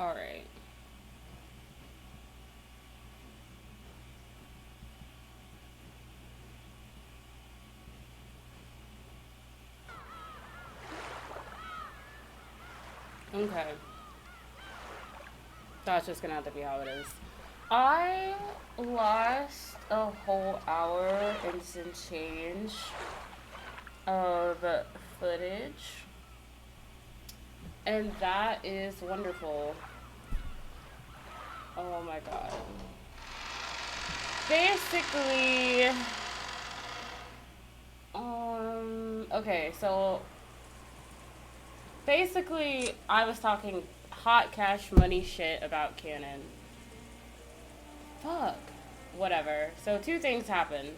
Alright. Okay. That's just gonna have to be how it is. I lost a whole hour and some change of footage, and that is wonderful. Oh my god. Basically, okay, so basically, I was talking hot cash money shit about Canon. Fuck. Whatever. So, two things happened.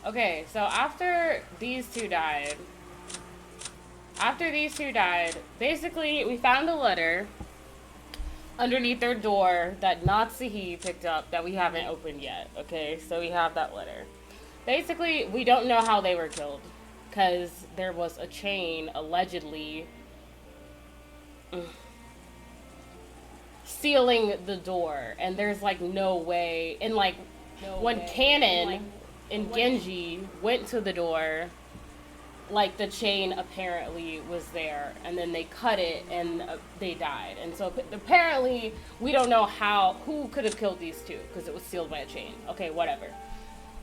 Okay, so after these two died, basically, we found a letter underneath their door that Natsuhi picked up that we haven't opened yet. Okay, so we have that letter. Basically, we don't know how they were killed because there was a chain allegedly sealing the door, and there's like no way. And like when Kanon and Genji went to the door, like the chain apparently was there, and then they cut it and they died. And so apparently we don't know who could have killed these two because it was sealed by a chain. Okay, whatever.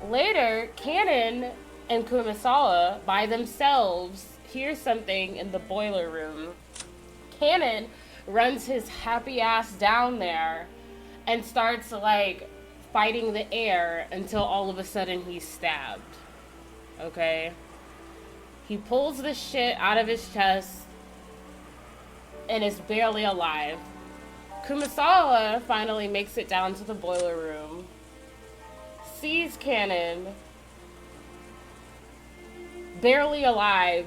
Later, Kanon and Kumasawa by themselves hear something in the boiler room. Kanon runs his happy ass down there and starts like fighting the air until all of a sudden he's stabbed. Okay? He pulls the shit out of his chest and is barely alive. Kumasawa finally makes it down to the boiler room, sees Kanon barely alive,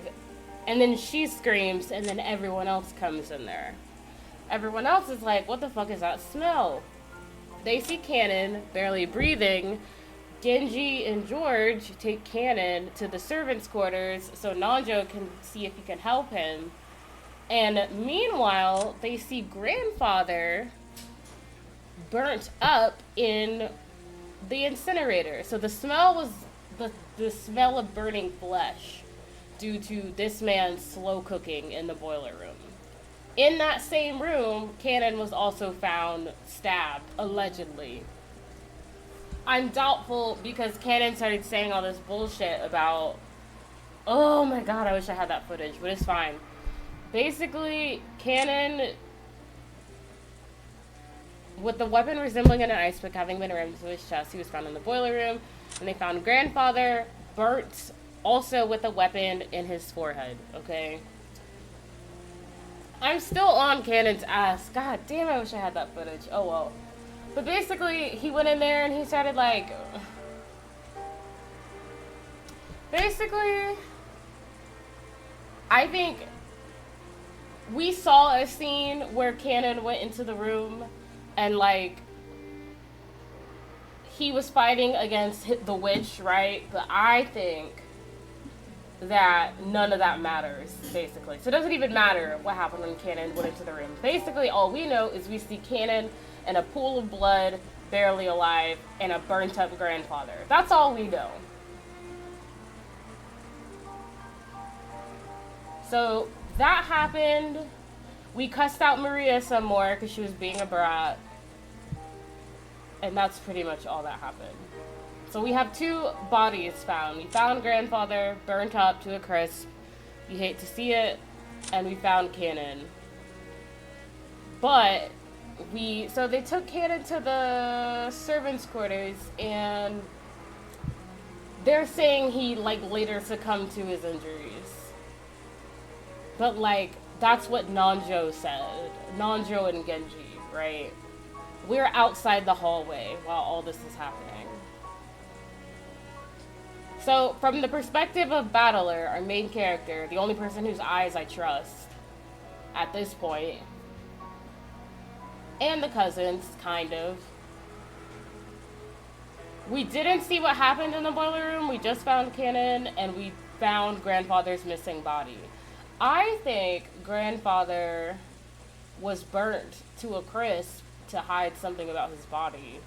and then she screams, and then everyone else comes in there. Everyone else is like, what the fuck is that smell? They see Kanon barely breathing. Genji and George take Kanon to the servants' quarters so Nanjo can see if he can help him. And meanwhile, they see grandfather burnt up in the incinerator. So the smell was the smell of burning flesh due to this man's slow cooking in the boiler room. In that same room, Kanon was also found stabbed, allegedly. I'm doubtful because Kanon started saying all this bullshit about, oh my god, I wish I had that footage, but it's fine. Basically, Kanon, with the weapon resembling an ice pick having been rammed into his chest, he was found in the boiler room, and they found grandfather burnt also with a weapon in his forehead, okay? I'm still on Kanon's ass. God damn, I wish I had that footage. Oh well. But basically, he went in there and he started like... Basically, I think we saw a scene where Kanon went into the room and like... He was fighting against the witch, right? But I think that none of that matters, basically. So it doesn't even matter what happened when Kanon went into the room. Basically, all we know is we see Kanon in a pool of blood, barely alive, and a burnt up grandfather. That's all we know. So that happened. We cussed out Maria some more because she was being a brat. And that's pretty much all that happened. So we have two bodies found. We found grandfather burnt up to a crisp. You hate to see it. And we found Kanon. But so they took Kanon to the servants' quarters, and they're saying he like later succumbed to his injuries. But like that's what Nanjo said. Nanjo and Genji, right? We're outside the hallway while all this is happening. So, from the perspective of Battler, our main character, the only person whose eyes I trust at this point, and the cousins, kind of. We didn't see what happened in the boiler room. We just found Kanon, and we found grandfather's missing body. I think grandfather was burnt to a crisp to hide something about his body.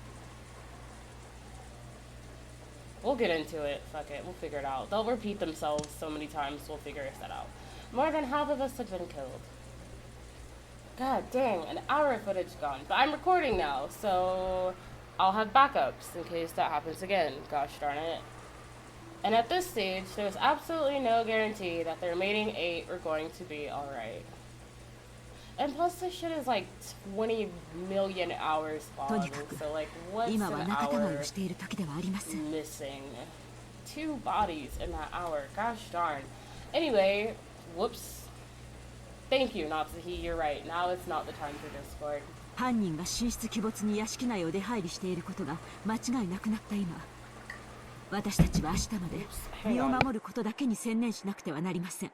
We'll get into it. Fuck it. We'll figure it out. They'll repeat themselves so many times, we'll figure that out. More than half of us have been killed. God dang, an hour of footage gone. But I'm recording now, so I'll have backups in case that happens again. Gosh darn it. And at this stage, there's absolutely no guarantee that the remaining 8 are going to be alright. And plus, this shit is like 20 million hours long, so like, what's an hour missing? 2 bodies in that hour, gosh darn. Anyway, whoops. Thank you, Natsuhi, you're right. Now it's not the time for Discord. 犯人が神出鬼没に屋敷内を出入りしていることが間違いなくなった今、私たちは明日まで身を守ることだけに専念しなくてはなりません。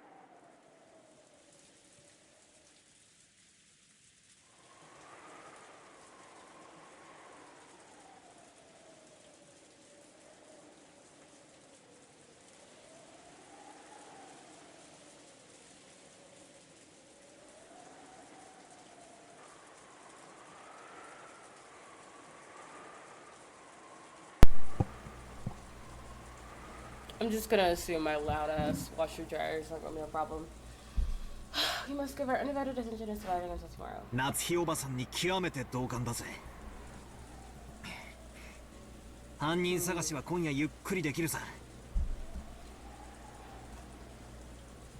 I'm just gonna assume my loud ass washer dryer is not gonna be a problem. We must give our undivided attention to surviving until tomorrow. 夏日おばさんに極めて同感だぜ。犯人探しは今夜ゆっくりできるさ。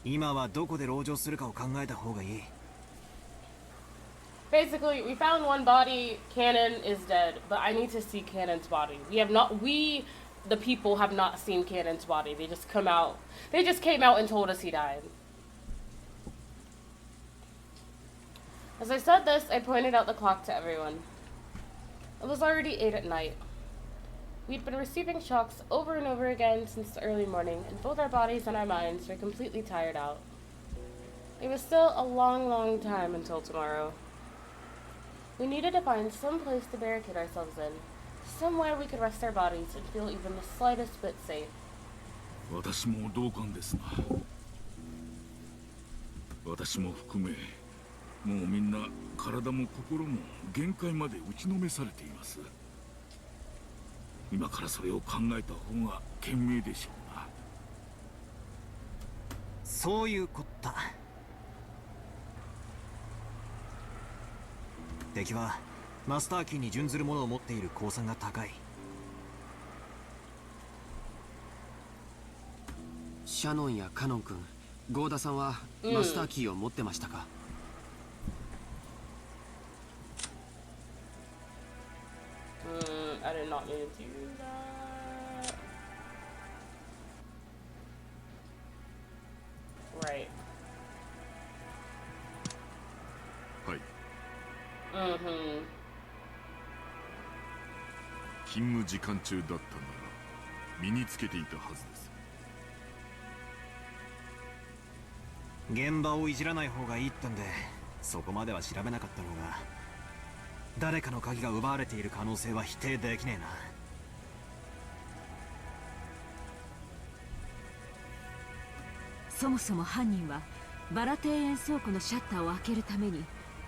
今はどこで籠城するかを考えた方がいい。Basically, we found one body. Cannon is dead, but I need to see Cannon's body. The people have not seen Cannon's body. They just came out and told us he died. As I said this, I pointed out the clock to everyone. It was already 8 at night. We'd been receiving shocks over and over again since the early morning, and both our bodies and our minds were completely tired out. It was still a long, long time until tomorrow. We needed to find some place to barricade ourselves in. Somewhere we could rest our bodies and feel even the slightest bit safe. 私も同感ですな。私も含め、もうみんな体も心も限界まで打ちのめされています。今からそれを考えた方が賢明でしょうな。そういうこった。敵はマスターキーに準ずるものを持っている公算が高い。シャノンやカノン君、ゴーダさんはマスターキーを持ってましたか？I did not mean to do that. Right. はい。勤務時間中だったなら身につけていたはずです。現場をいじらない方がいいってんで、そこまでは調べなかったのが、誰かの鍵が奪われている可能性は否定できねえな。そもそも犯人はバラ庭園倉庫のシャッターを開けるために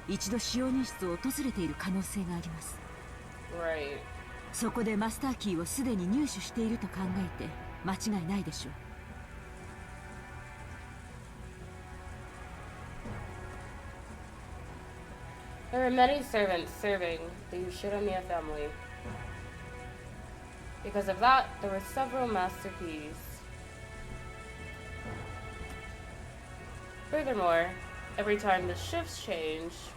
一度使用人室を訪れている可能性があります。Right. そこでマスターキーをすでに入手していると考えて間違いないでしょう。There were many servants serving the Yushinomiya family. Because of that, there were several master keys. Furthermore, every time the shifts changed,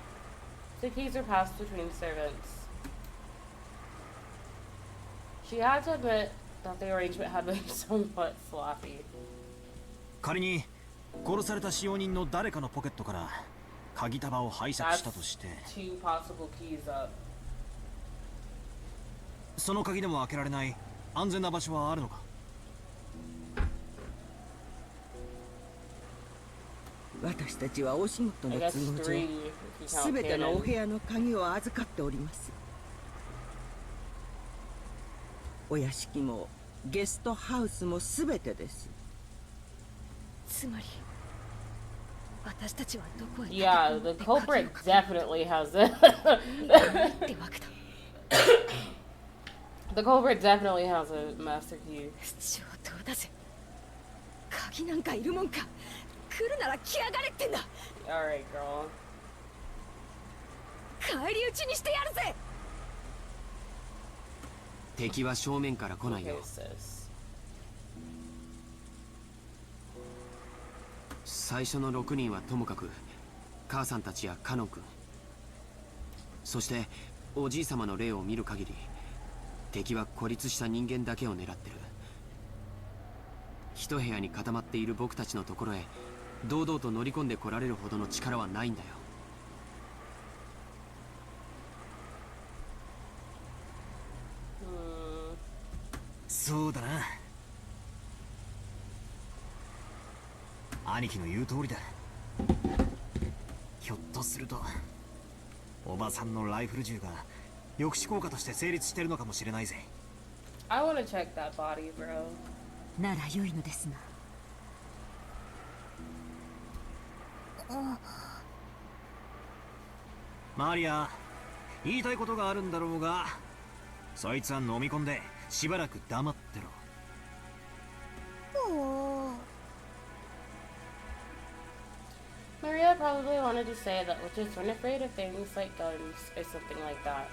the keys were passed between servants. She had to admit that the arrangement had been somewhat sloppy. 仮に殺された使用人の誰かのポケットから鍵束を拝借したとして、two possible keys up. その鍵でも開けられない安全な場所はあるのか？私たちはお仕事の都合上、すべてのお部屋の鍵を預かっております。お屋敷もゲストハウスもすべてです。つまり私たちはどこへ Yeah, the culprit definitely has a ってわけだ。 the culprit definitely has a master key. 上等だぜ。鍵なんかいるもんか。来るなら来やがれってんだ。 Alright, girl. 返り討ちにしてやるぜ。敵は正面から来ない Okay, よ。 sis. 最初の6人はともかく母さんたちやカノン君、そしておじい様の霊を見る限り敵は孤立した人間だけを狙ってる。一部屋に固まっている僕たちのところへ堂々と乗り込んでこられるほどの力はないんだよ。そうだな。兄貴の言う通りだ。ひょっとするとおばさんのライフル銃が抑止効果として成立してるのかもしれないぜ。 I want to check that body, bro. なら良いのですが。マリア、言いたいことがあるんだろうが、そいつは飲み込んでしばらく黙ってろ。Maria probably wanted to say that witches weren't afraid of things like guns or something like that.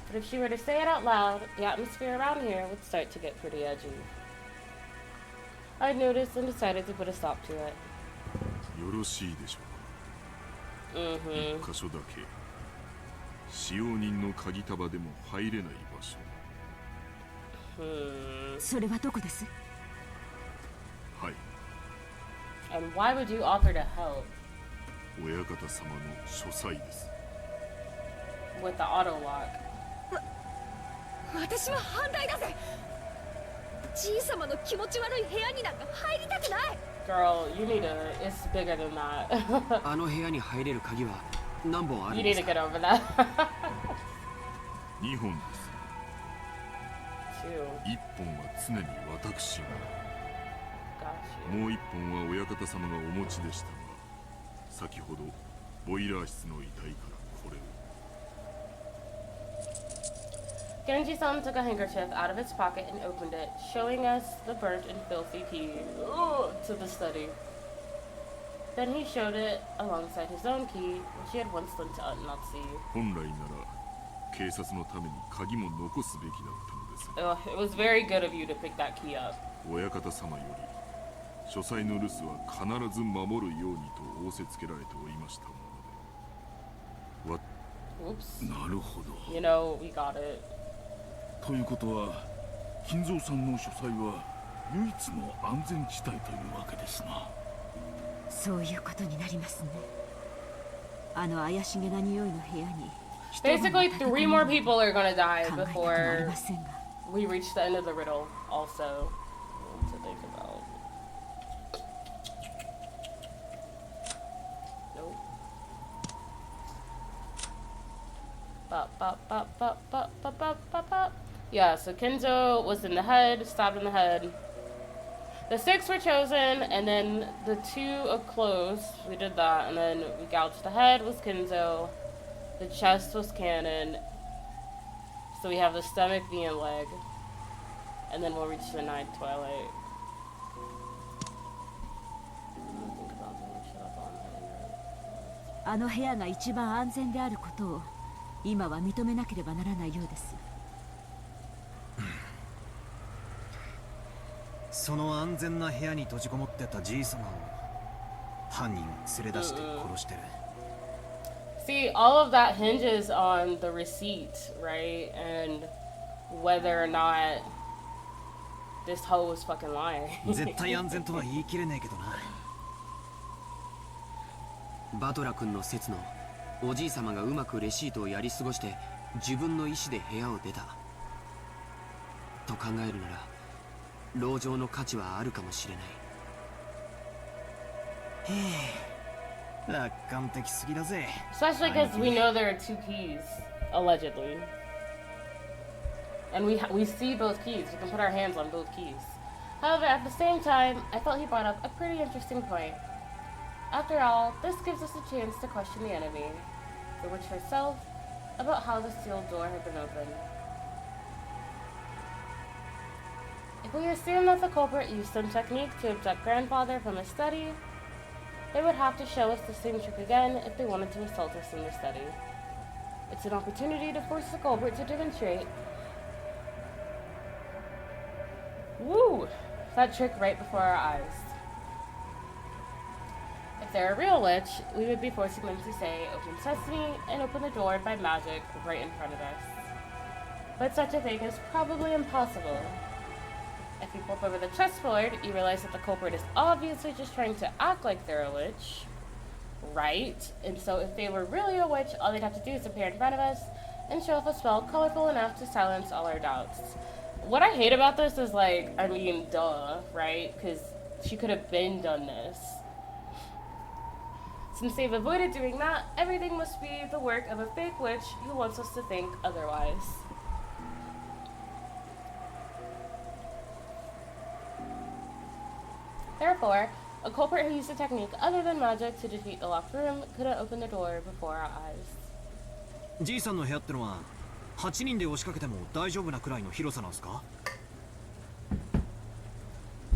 But if she were to say it out loud, the atmosphere around here would start to get pretty edgy. I noticed and decided to put a stop to it. よろしいでしょうか。一箇所だけ使用人の鍵束でも入れない場所。それはどこです？はい、 And why would you offer to help 親方様の書斎です。 with the auto lock? 私は反対だぜ。じい様の気持ち悪い部屋になんか入りたくない。 Girl, you need to. It's bigger than that. あの部屋に入れる鍵は何本ある You んで need す to か？ get over that. 2本です。 Two. 1本は常に私が、 Got you. もう1本は親方様がお持ちでしたが、先ほどボイラー室の遺体からこれを。 Genji-san took a handkerchief out of his pocket and opened it, showing us the burnt and filthy key to the study. Then he showed it alongside his own key, which he had once lent to Aunt Natsu. 本来なら警察のために鍵も残すべきだったのですが、 It was very good of you to pick that key up. 親方様より書斎の留守は必ず守るようにと仰せつけられておりましたもので。 Oops. なるほど。 You know, we got it. ということは金蔵さんの書斎は唯一の安全地帯というわけですな。そういうことになりますね。あの怪しげな匂いの部屋に。Basically, 3 more people are gonna die 考えたくもあり before ませんが。 we reach the end of the riddle, also. To think about. Nope. Bop, bop, bop, bop, bop, bop, bop, bop, bop. Yeah, so Kenzo was in the head, stabbed in the head. The 6 were chosen, and then the 2 of clothes, we did that, and then we gouged the head was Kenzo, the chest was Cannon, so we have the stomach being leg, and then we'll reach the 9th Twilight. Think about doing shit up on my あの部屋が一番安全であることを今は認めなければならないようです。その安全な部屋に閉じこもってたじい様を犯人は連れ出して殺してる。 See, all of that hinges on the receipt, right? And whether or not this hoe was fucking lying. 絶対安全とは言い切れねえけどな。バトラ君の説のおじい様がうまくレシートをやり過ごして自分の意思で部屋を出たと考えるなら籠城の価値はあるかもしれない。楽観的すぎだぜ。 Especially because we know there are 2 keys, allegedly. And we see both keys. We can put our hands on both keys. However, at the same time, I felt he brought up a pretty interesting point. After all, this gives us a chance to question the enemy, the witch herself, about how the sealed door had been opened. If we assume that the culprit used some technique to abduct Grandfather from his study, they would have to show us the same trick again if they wanted to assault us in the study. It's an opportunity to force the culprit to demonstrate. Woo! That trick right before our eyes. If they're a real witch, we would be forcing them to say, "Open sesame," and open the door by magic right in front of us. But such a thing is probably impossible. If you flip over the chessboard, you realize that the culprit is obviously just trying to act like they're a witch, right? And so if they were really a witch, all they'd have to do is appear in front of us and show off a spell colorful enough to silence all our doubts. What I hate about this is, like, I mean, duh, right? Because she could have been done this. Since they've avoided doing that, everything must be the work of a fake witch who wants us to think otherwise. Therefore, a culprit who used a technique other than magic to defeat the locked room couldn't open the door before our eyes. じいさんの部屋ってのは8人で押しかけても大丈夫なくらいの広さなんすか？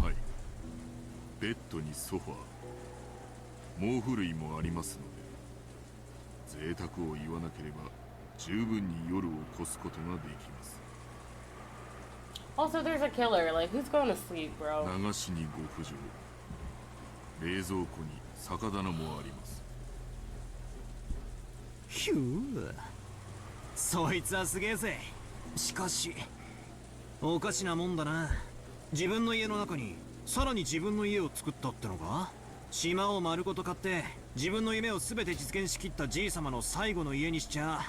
はい。ベッドにソファー、毛布類もありますので、贅沢を言わなければ十分に夜を越すことができます。Also, there's a killer. Like, who's going to sleep, bro? 流しにご浮上。冷蔵庫に酒棚もあります。ひゅー、そいつはすげえぜ。しかしおかしなもんだな。自分の家の中にさらに自分の家を作ったってのか？島を丸ごと買って自分の夢を全て実現しきったじい様の最後の家にしちゃ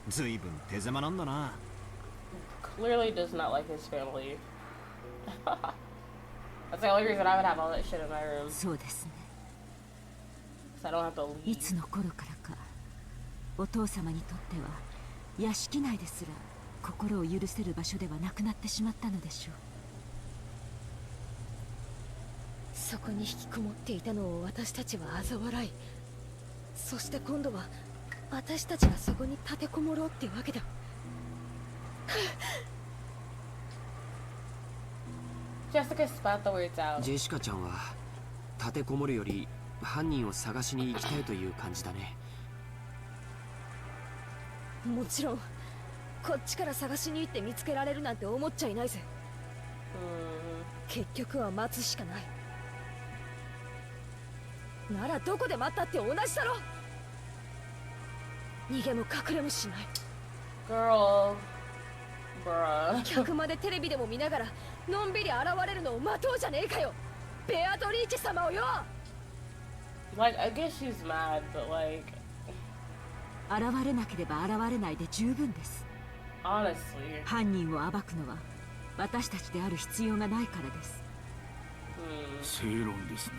随分手狭なんだな。Clearly does not like his family. That's the only reason I would have all that shit in my room. そうですね。So I don't have to い leave. つの頃からかお父様にとっては屋敷内ですら心を許せる場所ではなくなってしまったのでしょう。そこに引きこもっていたのを私たちは嘲笑い、そして今度は私たちがそこに立てこもろうってわけだ。Jessica spat the words out. ジェシカちゃんは立てこもるより犯人を探しに行きたいという感じだね。もちろんこっちから探しに行って見つけられるなんて思っちゃいないぜ。結局は待つしかない。ならどこで待ったって同じだろ。逃げも隠れもしない。 Girl. Bruh. 客までテレビでも見ながらのんびり現れるのを待とうじゃねえかよ、ベアトリーチェ様をよ。 Like, I guess she's mad, but like, 現れなければ現れないで十分です。 honestly. 犯人を暴くのは私たちである必要がないからです。正論ですな。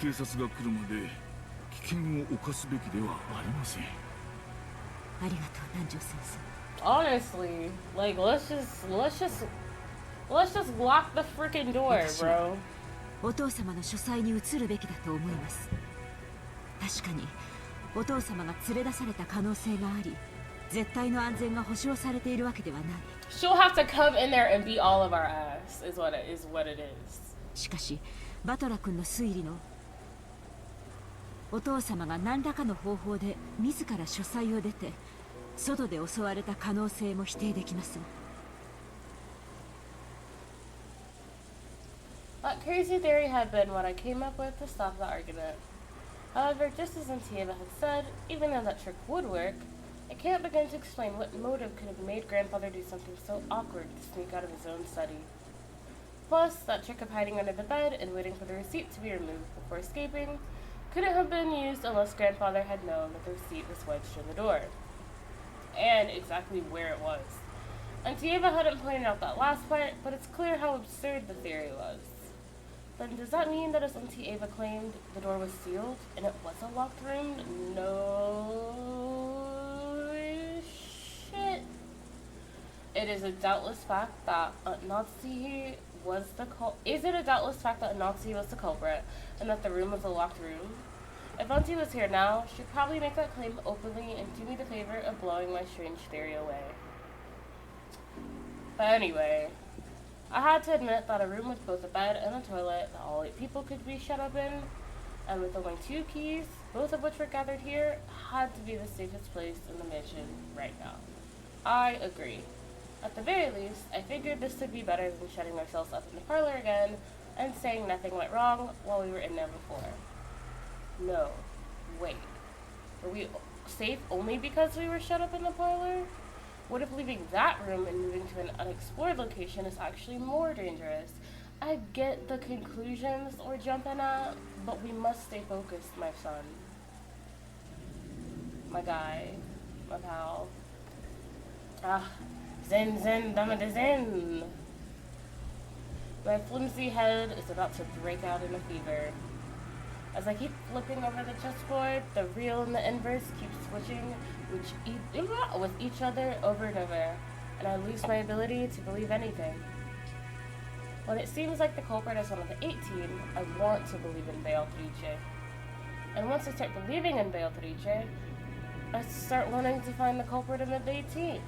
警察が来るまで危険を冒すべきではありません。ありがとう南條先生。 Honestly, like, let's just lock the freaking door, bro. お父様の書斎に移るべきだと思います。確かにお父様が連れ出された可能性があり、絶対の安全が保証されているわけではない。 She'll have to come in there and beat all of our ass, is what it is. しかしバトラ君の推理のお父様が何らかの方法で自ら書斎を出て外で襲われた可能性も否定できません。 That crazy theory had been what I came up with to stop the argument. However, just as Antieva had said, even though that trick would work, I can't begin to explain what motive could have made Grandfather do something so awkward to sneak out of his own study. Plus, that trick of hiding under the bed and waiting for the receipt to be removed before escaping couldn't have been used unless Grandfather had known that the receipt was wedged in the door. And exactly where it was. Antieva hadn't pointed out that last part, but it's clear how absurd the theory was. Then does that mean that as Auntie Ava claimed, the door was sealed and it was a locked room? No shit. It is a doubtless fact that Aunt Nazi Is it a doubtless fact that Anoxie was the culprit and that the room was a locked room? If Auntie was here now, she'd probably make that claim openly and do me the favor of blowing my strange theory away. But anyway, I had to admit that a room with both a bed and a toilet that all 8 people could be shut up in, and with only 2 keys, both of which were gathered here, had to be the safest place in the mansion right now. I agree. At the very least, I figured this would be better than shutting ourselves up in the parlor again and saying nothing went wrong while we were in there before. No. Wait. Were we safe only because we were shut up in the parlor? What if leaving that room and moving to an unexplored location is actually more dangerous? I get the conclusions we're jumping at, but we must stay focused, my son. My guy. My pal. Zen, zen, dama zen. My flimsy head is about to break out in a fever. As I keep flipping over the chessboard, the real and the inverse keep switching with each other over and over, and I lose my ability to believe anything. When it seems like the culprit is one of the 18, I want to believe in Beatrice. And once I start believing in Beatrice, I start wanting to find the culprit in the 18.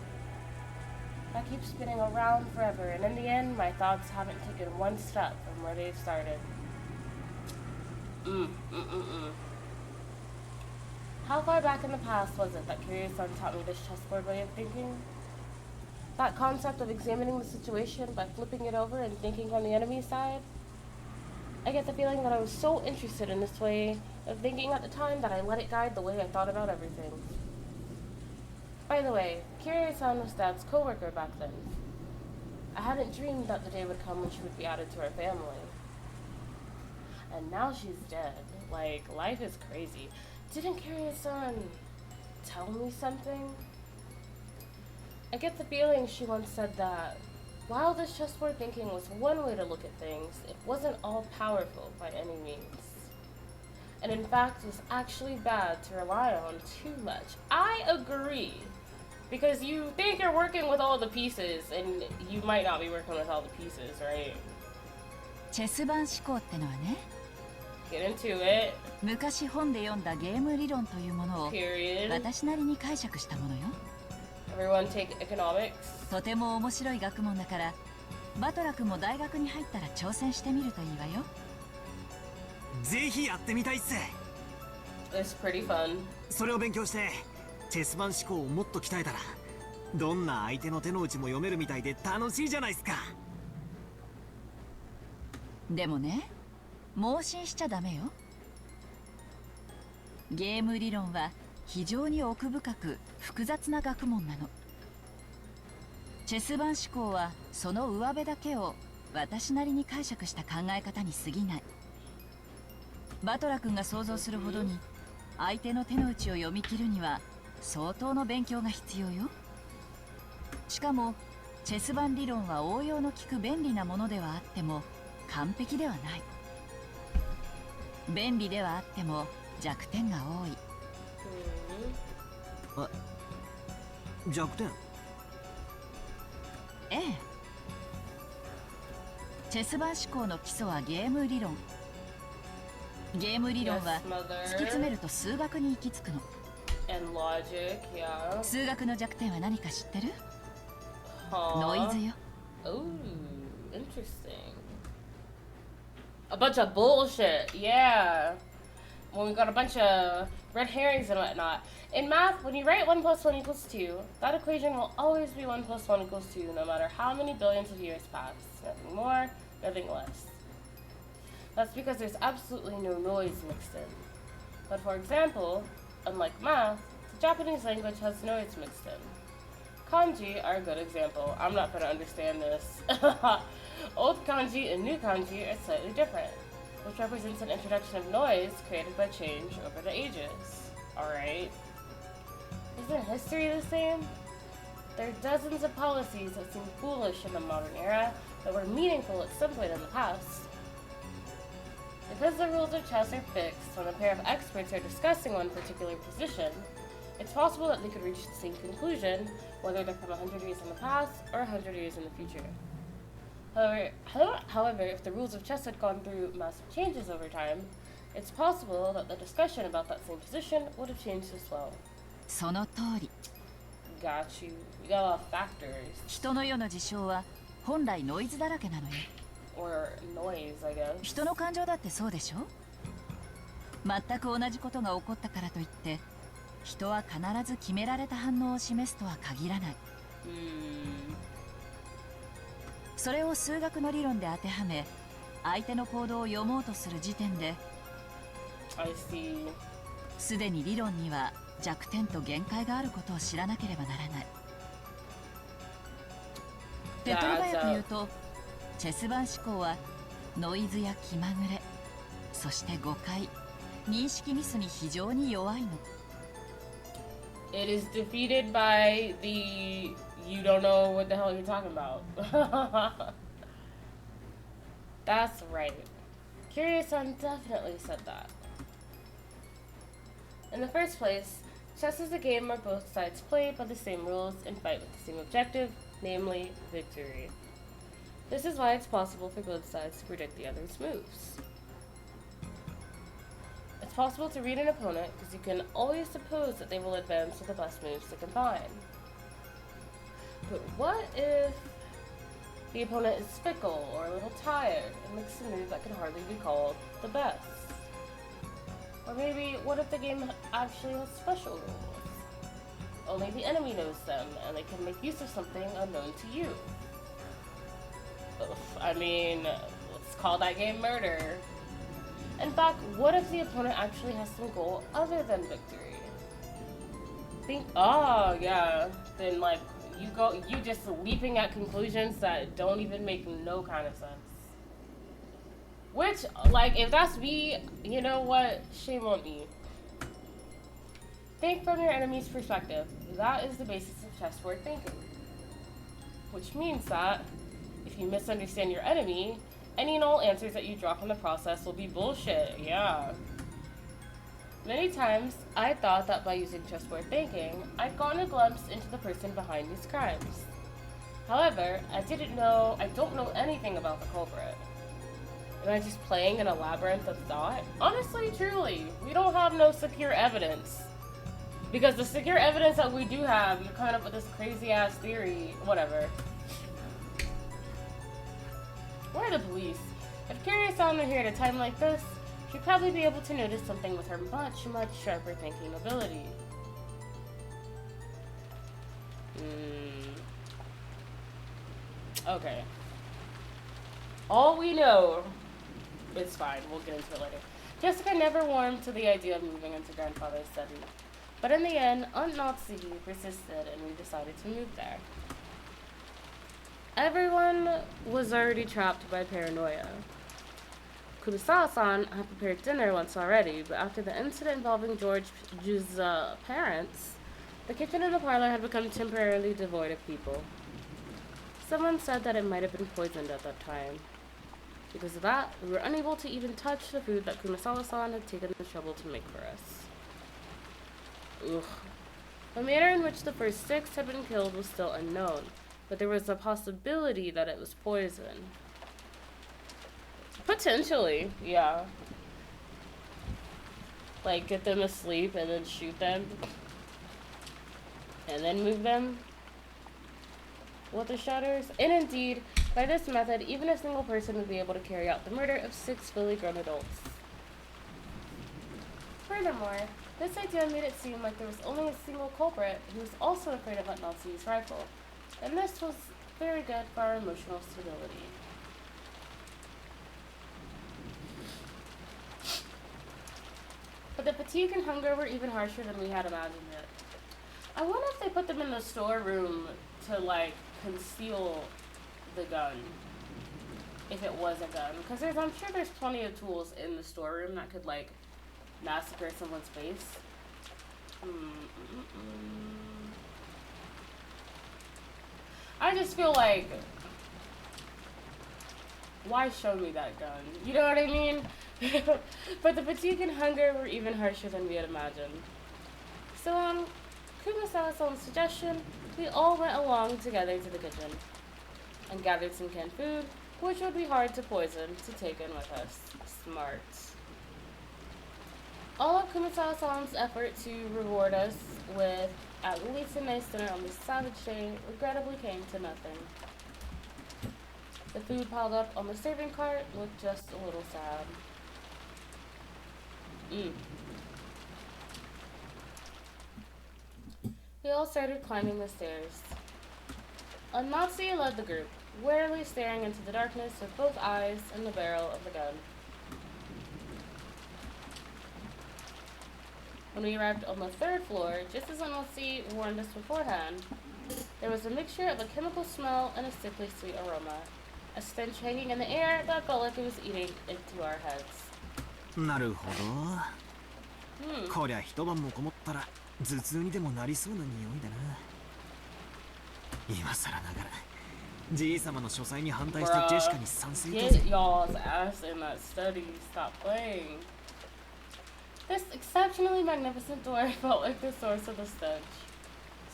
I keep spinning around forever, and in the end, my thoughts haven't taken one step from where they've started. How far back in the past was it that Kiryu-san taught me this chessboard way of thinking? That concept of examining the situation by flipping it over and thinking on the enemy's side? I get the feeling that I was so interested in this way of thinking at the time that I let it guide the way I thought about everything. By the way, Kiryu-san was Dad's co-worker back then. I hadn't dreamed that the day would come when she would be added to our family. And now she's dead. Like, life is crazy. Didn't Kiryu-san tell me something? I get the feeling she once said that while this chessboard thinking was one way to look at things, it wasn't all powerful by any means. And in fact, was actually bad to rely on too much. I agree. Because you think you're working with all the pieces, and you might not be working with all the pieces, right? チェス盤思考ってのはね、 Get into it. 昔本で読んだゲーム理論というものを Period. 私なりに解釈したものよ。 Everyone take economics. とても面白い学問だから、バトラ君も大学に入ったら挑戦してみるといいわよ。ぜひやってみたいっす。 It's pretty fun. それを勉強してチェス盤思考をもっと鍛えたら、どんな相手の手の内も読めるみたいで楽しいじゃないっすか。でもね、盲信しちゃダメよ。ゲーム理論は非常に奥深く複雑な学問なの。チェス盤思考はその上辺だけを私なりに解釈した考え方に過ぎない。バトラ君が想像するほどに相手の手の内を読み切るには相当の勉強が必要よ。しかもチェス盤理論は応用の利く便利なものではあっても完璧ではない。便利ではあっても弱点が多い。弱点？ええ。チェス盤思考の基礎はゲーム理論。ゲーム理論は突き詰めると数学に行き着くの。And logic, yeah. 数学の弱点は何か知ってる？ノイズよ。Ooh, interesting. A bunch of bullshit, yeah. When we got a bunch of red herrings and whatnot. In math, when you write 1 + 1 = 2, that equation will always be 1 + 1 = 2, no matter how many billions of years pass. Nothing more, nothing less. That's because there's absolutely no noise mixed in. But for example, unlike math, the Japanese language has noise mixed in. Kanji are a good example. I'm not going to understand this. Old kanji and new kanji are slightly different, which represents an introduction of noise created by change over the ages. Alright. Isn't history the same? There are dozens of policies that seem foolish in the modern era that were meaningful at some point in the past. Because the rules of chess are fixed when a pair of experts are discussing one particular position, it's possible that they could reach the same conclusion, whether they're from 100 years in the past or 100 years in the future. However, if the rules of chess had gone through massive changes over time, it's possible that the discussion about that same position would have changed as well. その通り。 Got you. You got a lot of factors. 人の世の事象は本来ノイズだらけなのよ。 Or noise, I guess. 人の感情だってそうでしょ。全く同じことが起こったからといって人は必ず決められた反応を示すとは限らない。それを数学の理論で当てはめ相手の行動を読もうとする時点で I see. すでに理論には弱点と限界があることを知らなければならない。手っ取り早く言うとチェス盤思考はノイズや気まぐれそして誤解認識ミスに非常に弱いの。 It is defeated by the you don't know what the hell you're talking about. That's right. Curious-san definitely said that. In the first place, chess is a game where both sides play by the same rules and fight with the same objective, namely victory. This is why it's possible for both sides to predict the other's moves. It's possible to read an opponent because you can always suppose that they will advance with the best moves to combine. But what if the opponent is fickle or a little tired and makes a move that can hardly be called the best? Or maybe, what if the game actually has special rules? Only the enemy knows them, and they can make use of something unknown to you. I mean, let's call that game murder. In fact, what if the opponent actually has some goal other than victory? Oh yeah, then like, you just leaping at conclusions that don't even make no kind of sense. Which, like, if that's me, you know what? Shame on me. Think from your enemy's perspective. That is the basis of chessboard thinking. Which means that, if you misunderstand your enemy, any and all answers that you drop in the process will be bullshit, yeah. Many times, I thought that by using chessboard thinking, I'd gotten a glimpse into the person behind these crimes. However, I don't know anything about the culprit. Am I just playing in a labyrinth of thought? Honestly, truly, we don't have no secure evidence. Because the secure evidence that we do have, you're coming up with this crazy ass theory, whatever. Where are the police? If Curious-san were here at a time like this, she'd probably be able to notice something with her much, much sharper thinking ability. Okay. All we know... It's fine, we'll get into it later. Jessica never warmed to the idea of moving into grandfather's study. But in the end, Aunt Natsuki persisted and we decided to move there. Everyone was already trapped by paranoia. Kurosawa-san had prepared dinner once already, but after the incident involving George's parents, the kitchen and the parlor had become temporarily devoid of people. Someone said that it might have been poisoned at that time. Because of that, we were unable to even touch the food that Kurosawa-san had taken the trouble to make for us. Ugh. The manner in which the first 6 had been killed was still unknown, but there was a possibility that it was poison. Potentially, yeah. Like, get them asleep and then shoot them. And then move them with the shutters. And indeed, by this method, even a single person would be able to carry out the murder of 6 fully grown adults. Furthermore, this idea made it seem like there was only a single culprit who was also afraid of Nazi's rifle. And this was very good for our emotional stability. But the fatigue and hunger were even harsher than we had imagined it. I wonder if they put them in the storeroom to, like, conceal the gun. If it was a gun. Because I'm sure there's plenty of tools in the storeroom that could, like, massacre someone's face. I just feel like, why show me that gun? You know what I mean? But the fatigue and hunger were even harsher than we had imagined. So on Kurosawa-san's suggestion, we all went along together to the kitchen and gathered some canned food, which would be hard to poison to take in with us. Smart. All of Kumasawa-san's effort to reward us with at least a nice dinner on this savage day regrettably came to nothing. The food piled up on the serving cart looked just a little sad. We all started climbing the stairs. A Nazi led the group, warily staring into the darkness with both eyes and the barrel of the gun. When we arrived on the third floor, just as Nazi warned us beforehand, there was a mixture of a chemical smell and a sickly sweet aroma. A stench hanging in the air that felt like it was eating into our heads. なるほど。こりゃ一晩もこもったら頭痛にでもなりそうな匂いだな。今更ながらじい様の書斎に反対したジェシカに賛成だぜ。 Get y'all's ass in that study. Stop playing. This exceptionally magnificent door felt like the source of the stench.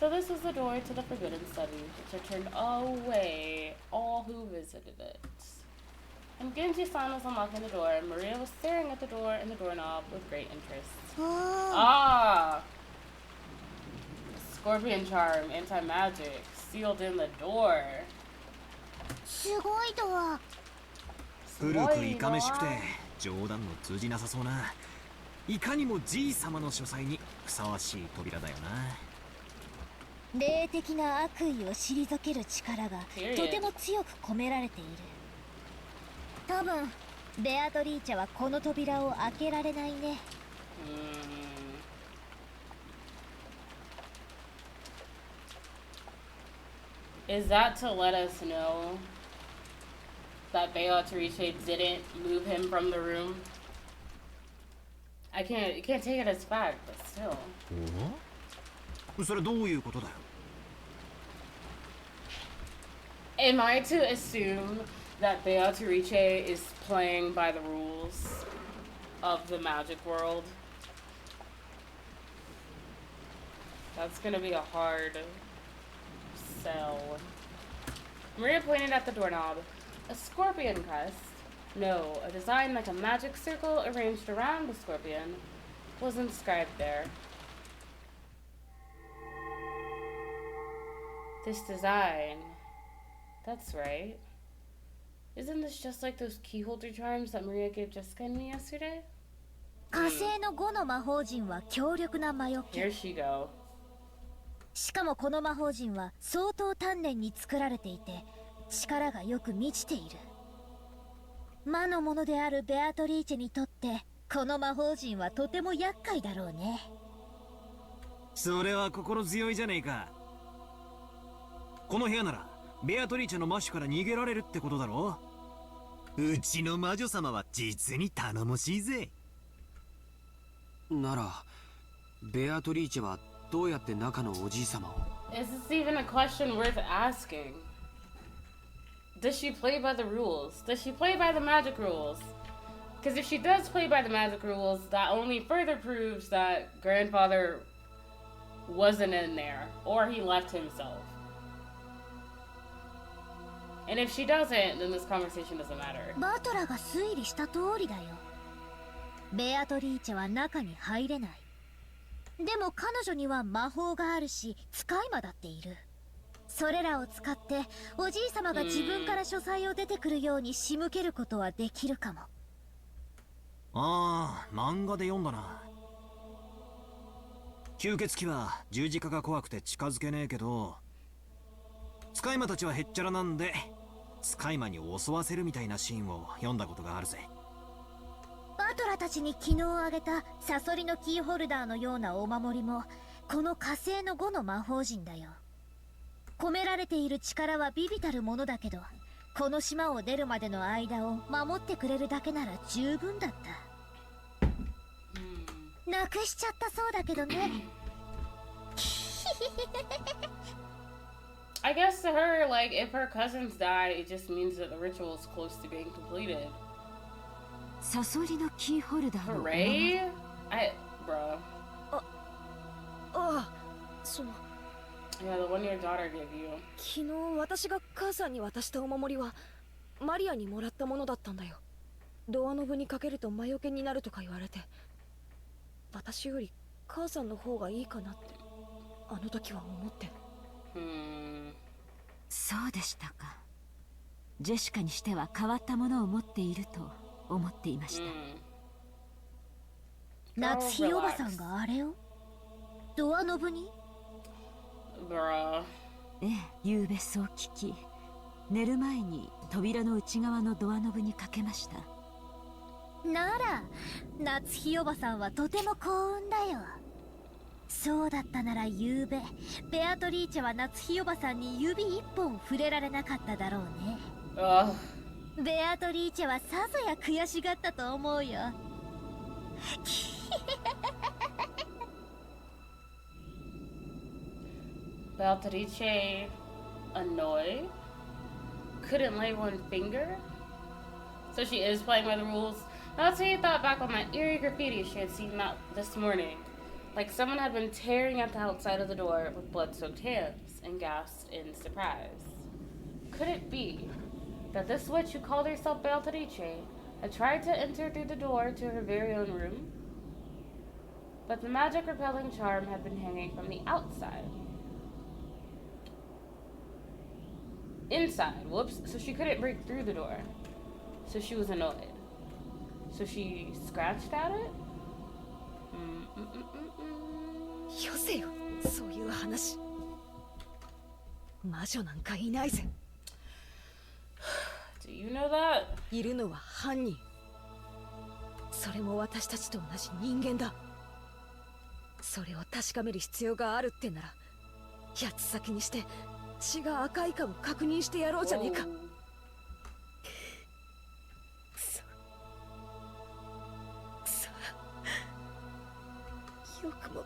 So this was the door to the forbidden study, which had turned away all who visited it. And Genji-san was unlocking the door, and Maria was staring at the door and the doorknob with great interest. Ah! Scorpion charm, anti-magic, sealed in the door. すごいドア。古くいかめしくて冗談の通じなさそうな。いかにもじい様の書斎にふさわしい扉だよな。霊的な悪意を退ける力がとても強く込められている。多分ベアトリーチェはこの扉を開けられないね。Is that to let us know that Beatrice didn't move him from the room? You can't take it as fact, but still. それどういうことだよ。 Am I to assume that Beatrice is playing by the rules of the magic world? That's gonna be a hard sell. Maria pointed at the doorknob. A scorpion crest, no, a design like a magic circle arranged around the scorpion, was inscribed there. This design. That's right. Isn't this just like those key holder charms that Maria gave Jessica and me yesterday? 火星の5の魔法陣は強力な魔除け。 Here she go. しかもこの魔法陣は相当丹念に作られていて力がよく満ちている。魔のものであるベアトリーチェにとってこの魔法陣はとても厄介だろうね。それは心強いじゃねえか。この部屋ならベアトリーチェの魔種から逃げられるってことだろ。うちの魔女様は実に頼もしいぜ。ならベアトリーチェはどうやって中のおじい様を。 Is this even a question worth asking? Does she play by the rules? Does she play by the magic rules? Because if she does play by the magic rules, that only further proves that grandfather wasn't in there, or he left himself. And if she doesn't, then this conversation doesn't matter. バトラが推理した通りだよ。ベアトリーチェは中に入れない。でも彼女には魔法があるし使い魔だっている。それらを使っておじい様が自分から書斎を出てくるように仕向けることはできるかも。ああ、漫画で読んだな。吸血鬼は十字架が怖くて近づけねえけど、使い魔たちはへっちゃらなんで使い魔に襲わせるみたいなシーンを読んだことがあるぜ。バトラたちに昨日あげたサソリのキーホルダーのようなお守りもこの火星の5の魔法陣だよ。込められている力は微々たるものだけど、この島を出るまでの間を守ってくれるだけなら十分だった。なくしちゃったそうだけどね。I guess to her, like, if her cousins die, it just means that the ritual is close to being completed. サソリのキーホルダーの Hooray? Bro. その Yeah, the one your daughter gave you. 昨日私が母さんに渡したお守りはマリアにもらったものだったんだよ。ドアノブにかけると魔除けになるとか言われて、私より母さんの方がいいかなってあの時は思って。そうでしたか。ジェシカにしては変わったものを持っていると思っていました。夏日おばさんがあれをドアノブに？ええ、夕べそう聞き、寝る前に扉の内側のドアノブにかけました。なら夏日おばさんはとても幸運だよ。そうだったなら夕べベアトリーチェは夏日おばさんに指一本触れられなかっただろうね。ベアトリーチェはさぞや悔しがったと思うよ。Beatrice annoyed? Couldn't lay one finger? So she is playing by the rules? Natsuki thought back on that eerie graffiti she had seen this morning. Like someone had been tearing at the outside of the door with blood-soaked hands, and gasped in surprise. Could it be that this witch who called herself Beatrice had tried to enter through the door to her very own room? But the magic-repelling charm had been hanging from the outside. Inside, whoops, so she couldn't break through the door. So she was annoyed. So she scratched at it? よせよ、そういう話。魔女なんかいないぜ。Do you know that? いるのは犯人。それも私たちと同じ人間だ。それを確かめる必要があるってなら、八つ先にして血が赤いかも確認してやろうじゃねえか。くそ。くそ。よくも。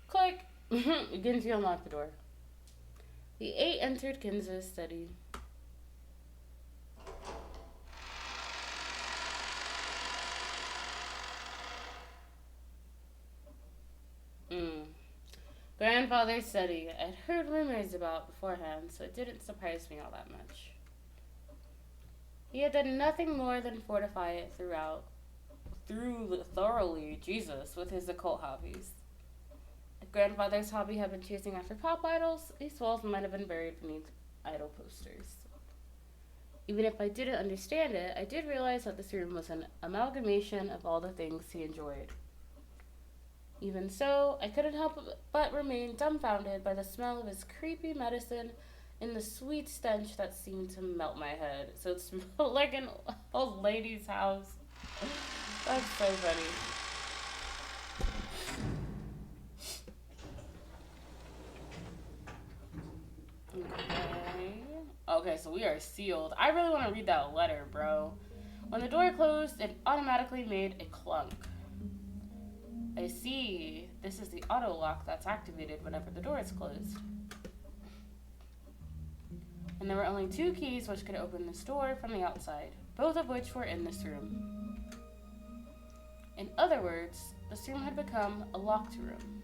Click! Genji unlocked the door. The 8 entered Kinza's study. Grandfather's study. I'd heard rumors about beforehand, so it didn't surprise me all that much. He had done nothing more than fortify it thoroughly, Jesus, with his occult hobbies. If grandfather's hobby had been chasing after pop idols, these walls might have been buried beneath idol posters. Even if I didn't understand it, I did realize that this room was an amalgamation of all the things he enjoyed. Even so, I couldn't help but remain dumbfounded by the smell of his creepy medicine and the sweet stench that seemed to melt my head. So it smelled like an old lady's house. That's so funny. Okay, so we are sealed. I really want to read that letter, bro. When the door closed, it automatically made a clunk. I see. This is the auto lock that's activated whenever the door is closed. And there were only 2 keys which could open this door from the outside, both of which were in this room. In other words, this room had become a locked room.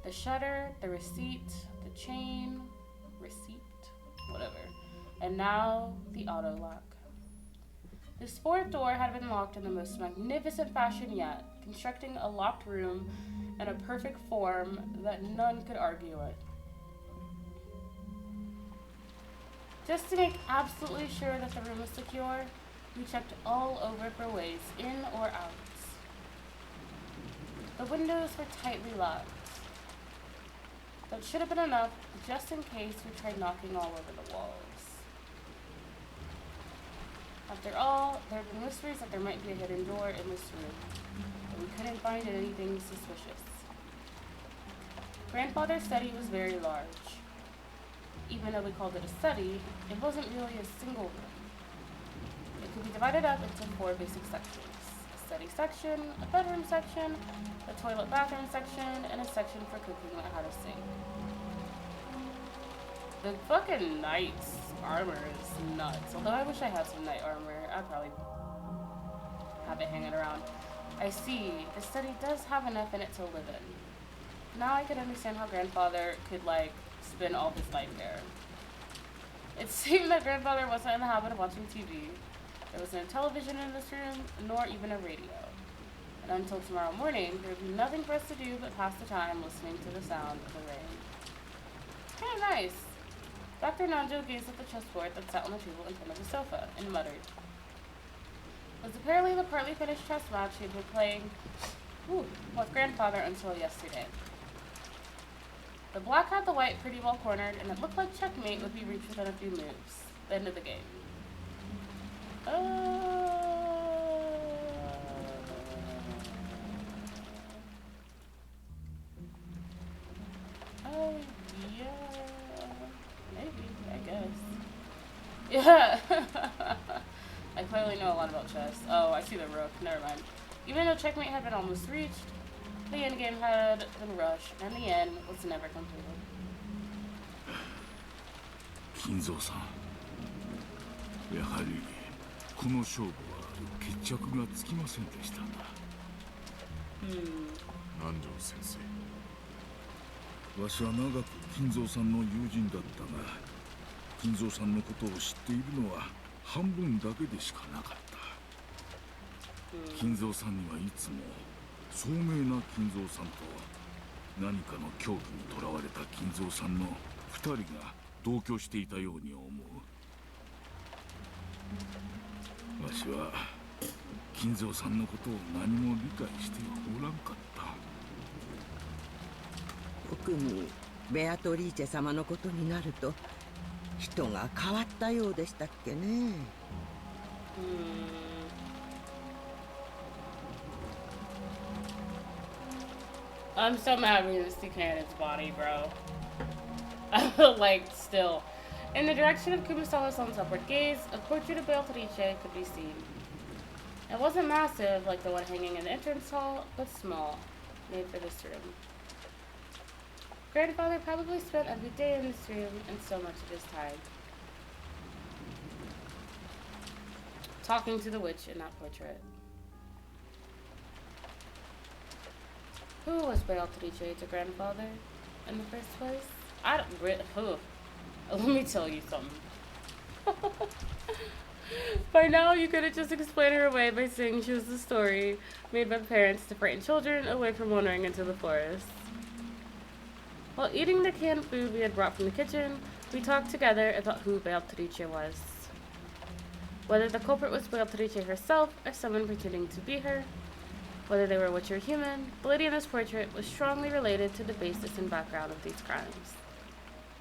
The shutter, the receipt, the chain, whatever. And now the auto lock. This 4th door had been locked in the most magnificent fashion yet, constructing a locked room in a perfect form that none could argue with. Just to make absolutely sure that the room was secure, we checked all over for ways in or out. The windows were tightly locked. That should have been enough, just in case we tried knocking all over the walls. After all, there had been whispers that there might be a hidden door in this room, but we couldn't find anything suspicious. Grandfather's study was very large. Even though we called it a study, it wasn't really a single room. It could be divided up into 4 basic sections. A study section, a bedroom section, a toilet bathroom section, and a section for cooking that had a sink. The fucking knight's armor is nuts. Although I wish I had some knight armor. I'd probably have it hanging around. I see. The study does have enough in it to live in. Now I can understand how grandfather could, like, spend all his life there. It seemed that grandfather wasn't in the habit of watching TV. There was no television in this room, nor even a radio. And until tomorrow morning, there would be nothing for us to do but pass the time listening to the sound of the rain. Kind of nice. Dr. Nanjo gazed at the chessboard that sat on the table in front of the sofa and muttered. It was apparently the partly finished chess match he had been playing with grandfather until yesterday. The black had the white pretty well cornered, and it looked like checkmate would be reached within a few moves. The end of the game. Yeah. Maybe, I guess. Yeah. I clearly know a lot about chess. Oh, I see the rook. Never mind. Even though checkmate had been almost reached, the endgame had been rushed, and the end was never completed. 金蔵さん、やはりこの勝負は決着がつきませんでしたな。南條先生。わしは長く金蔵さんの友人だったが、金蔵さんのことを知っているのは半分だけでしかなかった。金蔵さんにはいつも聡明な金蔵さんと何かの恐怖にとらわれた金蔵さんの2人が同居していたように思う。わしは金蔵さんのことを何も理解しておらんかった。特にベアトリーチェ様のことになると人が変わったようでしたっけね。I'm so mad we didn't see Cannon's body, bro. Like, still. In the direction of Kumasawa-san's upward gaze, a portrait of Beatrice could be seen. It wasn't massive like the one hanging in the entrance hall, but small, made for this room. Grandfather probably spent every day in this room and so much of his time talking to the witch in that portrait. Who was Beatrice to grandfather in the first place? I don't really. Let me tell you something. By now, you could have just explained her away by saying she was the story made by parents to frighten children away from wandering into the forest. While eating the canned food we had brought from the kitchen, we talked together about who Beatrice was. Whether the culprit was Beatrice herself or someone pretending to be her, whether they were witch or human, the lady in this portrait was strongly related to the basis and background of these crimes.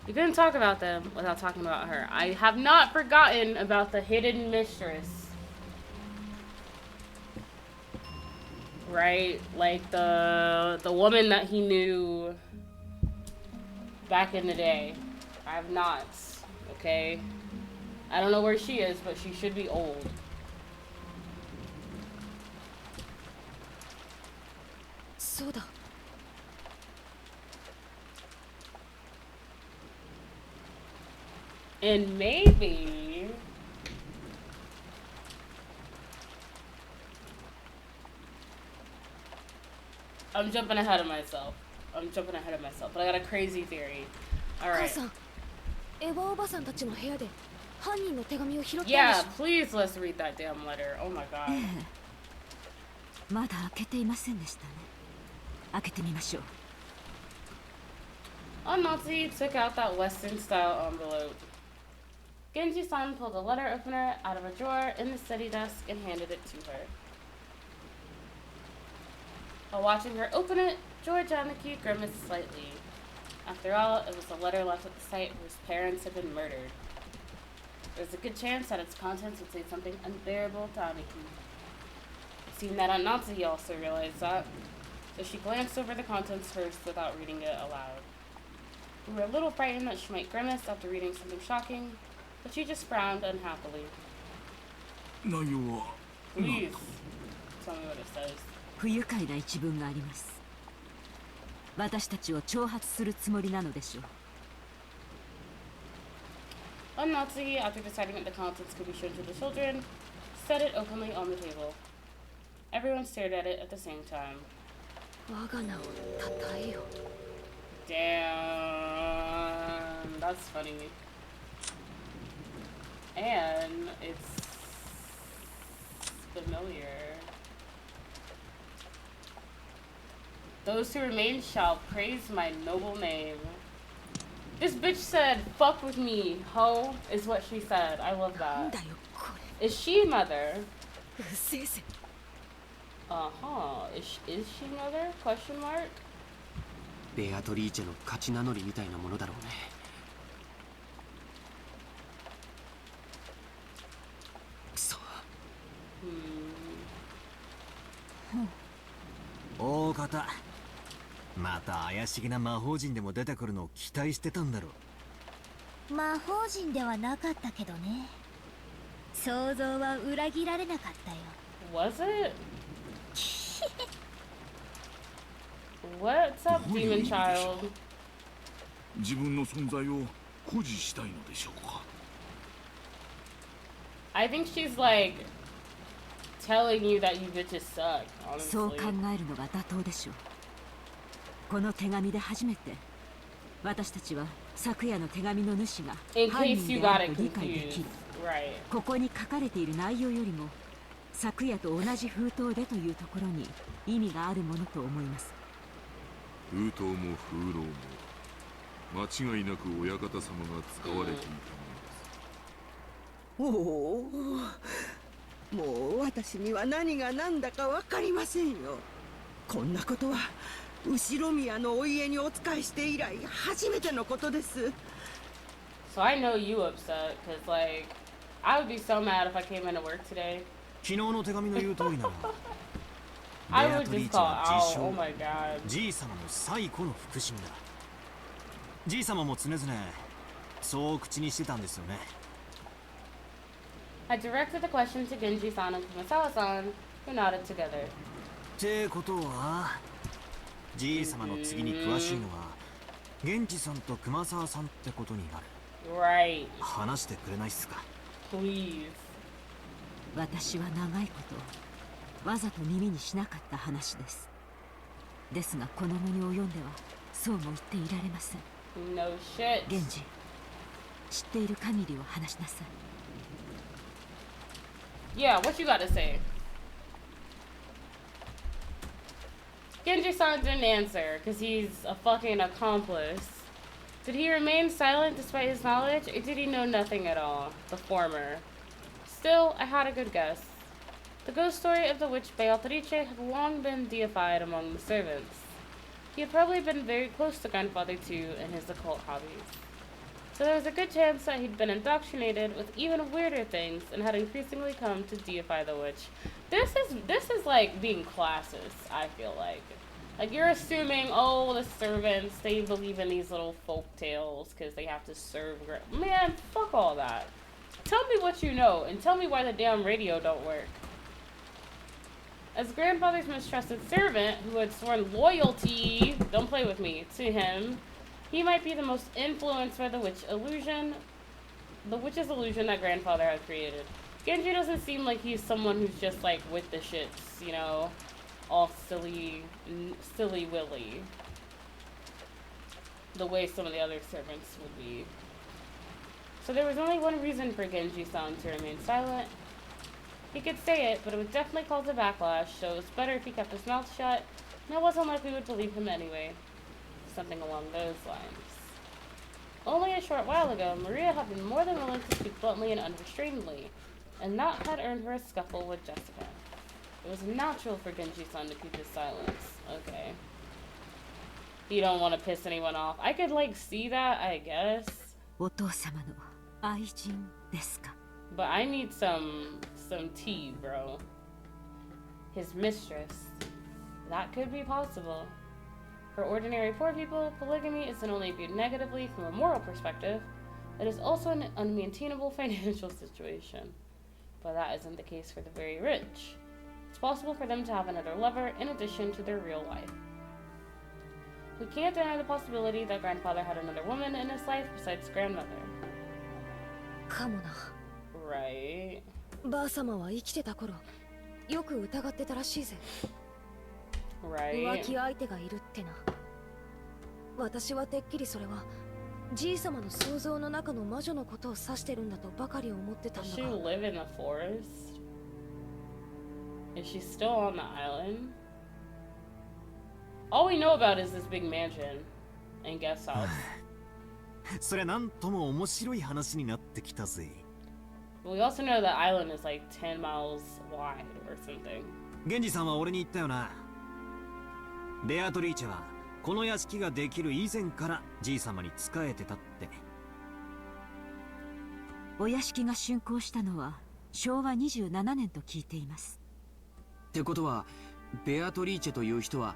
You couldn't talk about them without talking about her. I have not forgotten about the hidden mistress. Right? Like the woman that he knew back in the day. I have not. Okay? I don't know where she is, but she should be old. So da. And maybe I'm jumping ahead of myself. But I got a crazy theory. Alright. Yeah, please let's read that damn letter. Oh my god. まだ開けていませんでしたね。開けてみましょう。Nazi took out that Western-style envelope. Genji-san pulled a letter opener out of a drawer in the study desk and handed it to her. While watching her open it, George Aniki grimaced slightly. After all, it was a letter left at the site where his parents had been murdered. There was a good chance that its contents would say something unbearable to Aniki. It seemed that Nazi also realized that, so she glanced over the contents first without reading it aloud. We were a little frightened that she might grimace after reading something shocking, but she just frowned unhappily. Please, tell me what it says. 不愉快な一文があります。私たちを挑発するつもりなのでしょう。Nazi, after deciding that the contents could be shown to the children, set it openly on the table. Everyone stared at it at the same time. 我が名をたたえよ。 Damn, that's funny. And it's familiar. Those who remain shall praise my noble name. This bitch said, fuck with me, ho, is what she said. I love なん that. だよこれ。 Is she mother? うせえぜ。 Uh-huh. Is she mother? Question mark? ベアトリーチェの勝ち名乗りみたいなものだろうね。くそ。大方また怪しげな魔法陣でも出てくるのを期待してたんだろう。魔法陣ではなかったけどね。想像は裏切られなかったよ。 Was it? What's up, demon child? 自分の存在を誇示したいのでしょうか。 I think she's like telling you that you bitches suck, そう考 honestly. えるのが妥当でしょう。この手紙で初めて私たちは昨夜の手紙の主が In 犯 case 人 you であ got る it と理解でき confused. る。 Right. ここに書かれている内容よりも昨夜と同じ封筒でというところに意味があるものと思います。封筒も風浪も間違いなく親方様が使われていたものです。おお、もう私には何が何だか分かりませんよ。こんなことは後ろ宮のお家にお仕えして以来初めてのことです。 So I know you upset, cause like, I would be so mad if I came into work today. 昨日の手紙の言う通りなら I ベア would トリー just チェ call は out. 自 Oh 称 my god. じい様の最古の腹心だ。じい様も常々そう口にしてたんですよね。 I directed the question to Genji-san and Kumasawa-san, who nodded together. ってことはじい様の次に詳しいのは現地さんと熊沢さんってことになる。 Right. 話してくれないっすか。 Please. 私は長いことわざと耳にしなかった話です。ですがこの期に及んではそうも言っていられません。 No shit. 源氏、知っている限りを話しなさい。 Yeah, what you gotta say? Genji-san didn't answer, because he's a fucking accomplice. Did he remain silent despite his knowledge, or did he know nothing at all? The former. Still, I had a good guess. The ghost story of the witch Beatrice had long been deified among the servants. He had probably been very close to Grandfather too in his occult hobbies. So there was a good chance that he'd been indoctrinated with even weirder things and had increasingly come to deify the witch. This is like being classist, I feel like. Like you're assuming, oh, the servants, they believe in these little folk tales because they have to serve. Man, fuck all that. Tell me what you know and tell me why the damn radio don't work. As grandfather's most trusted servant, who had sworn loyalty, don't play with me, to him, he might be the most influenced by the witch's illusion that grandfather had created. Genji doesn't seem like he's someone who's just like with the shits, you know, all silly willy, the way some of the other servants would be. So there was only one reason for Genji-san to remain silent. He could say it, but it would definitely cause a backlash, so it was better if he kept his mouth shut, and it wasn't like we would believe him anyway. Something along those lines. Only a short while ago, Maria had been more than willing to speak bluntly and unrestrainedly, and that had earned her a scuffle with Jessica. It was natural for Genji-san to keep his silence. Okay. You don't want to piss anyone off. I could, like, see that, I guess. お父様の愛人ですか。 But I need some tea, bro. His mistress. That could be possible. For ordinary poor people, polygamy isn't only viewed negatively from a moral perspective, it is also an unmaintainable financial situation. But that isn't the case for the very rich. It's possible for them to have another lover in addition to their real life. We can't deny the possibility that grandfather had another woman in his life besides grandmother. かもな。 Right. ばあ様は生きてた頃、よく疑ってたらしいぜ。浮 Right. 気相手がいるってな。私はてっきりそれはじいさまの想像の中の魔女のことを指してるんだとばかり思ってた Does ん she だが。 live in the forest? Is she still on the island? All we know about is this big mansion and guest house. そりゃなんとも面白い話になってきたぜ。 We also know the island is like 10 miles wide or something. 源氏さんは俺に言ったよな。ベアトリーチェはこの屋敷ができる以前からじい様に仕えてたって。お屋敷が竣工したのは昭和27年と聞いています。ってことはベアトリーチェという人は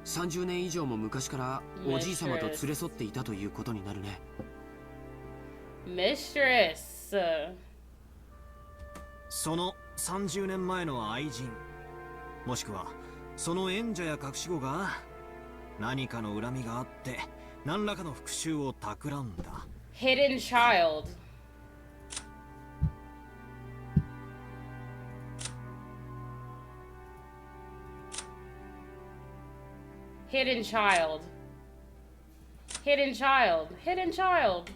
30年以上も昔からおじい様と連れ添っていたということになるね。Mistress. その30年前の愛人、もしくはその縁者や隠し子が何かの恨みがあって何らかの復讐を企んだ。 Hidden child. Hidden child. Hidden child. Hidden child.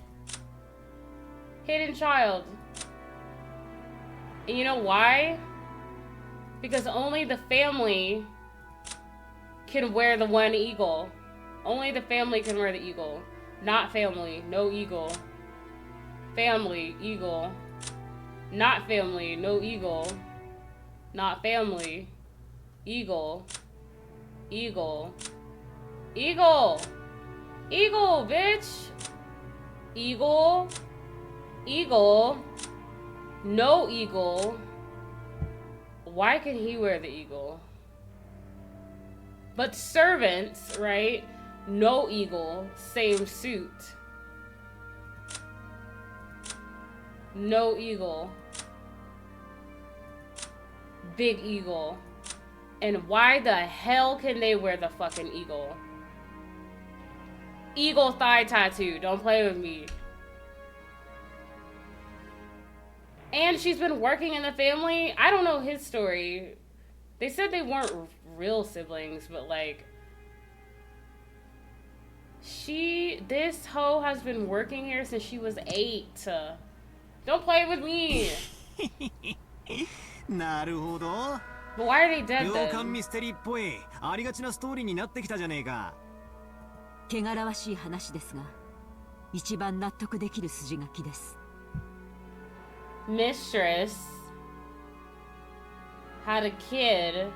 Hidden child. And you know why? Because only the family can wear the one eagle. Only the family can wear the eagle. Not family, no eagle. Family, eagle. Not family, no eagle. Not family, eagle. Eagle. Eagle! Eagle, bitch! Eagle. Eagle. No eagle. Why can he wear the eagle? But servants, right? No eagle, same suit. No eagle. Big eagle. And why the hell can they wear the fucking eagle? Eagle thigh tattoo. Don't play with me. And she's been working in the family. I don't know his story. They said they weren't real siblings, but like... This hoe has been working here since she was 8. Don't play with me. なるほど。 But why are they dead 洋館 then? ミステリーっぽいありがちなストーリーになってきたじゃねえか。汚らわしい話ですが、一番納得できる筋書きです。Mistress had a kid.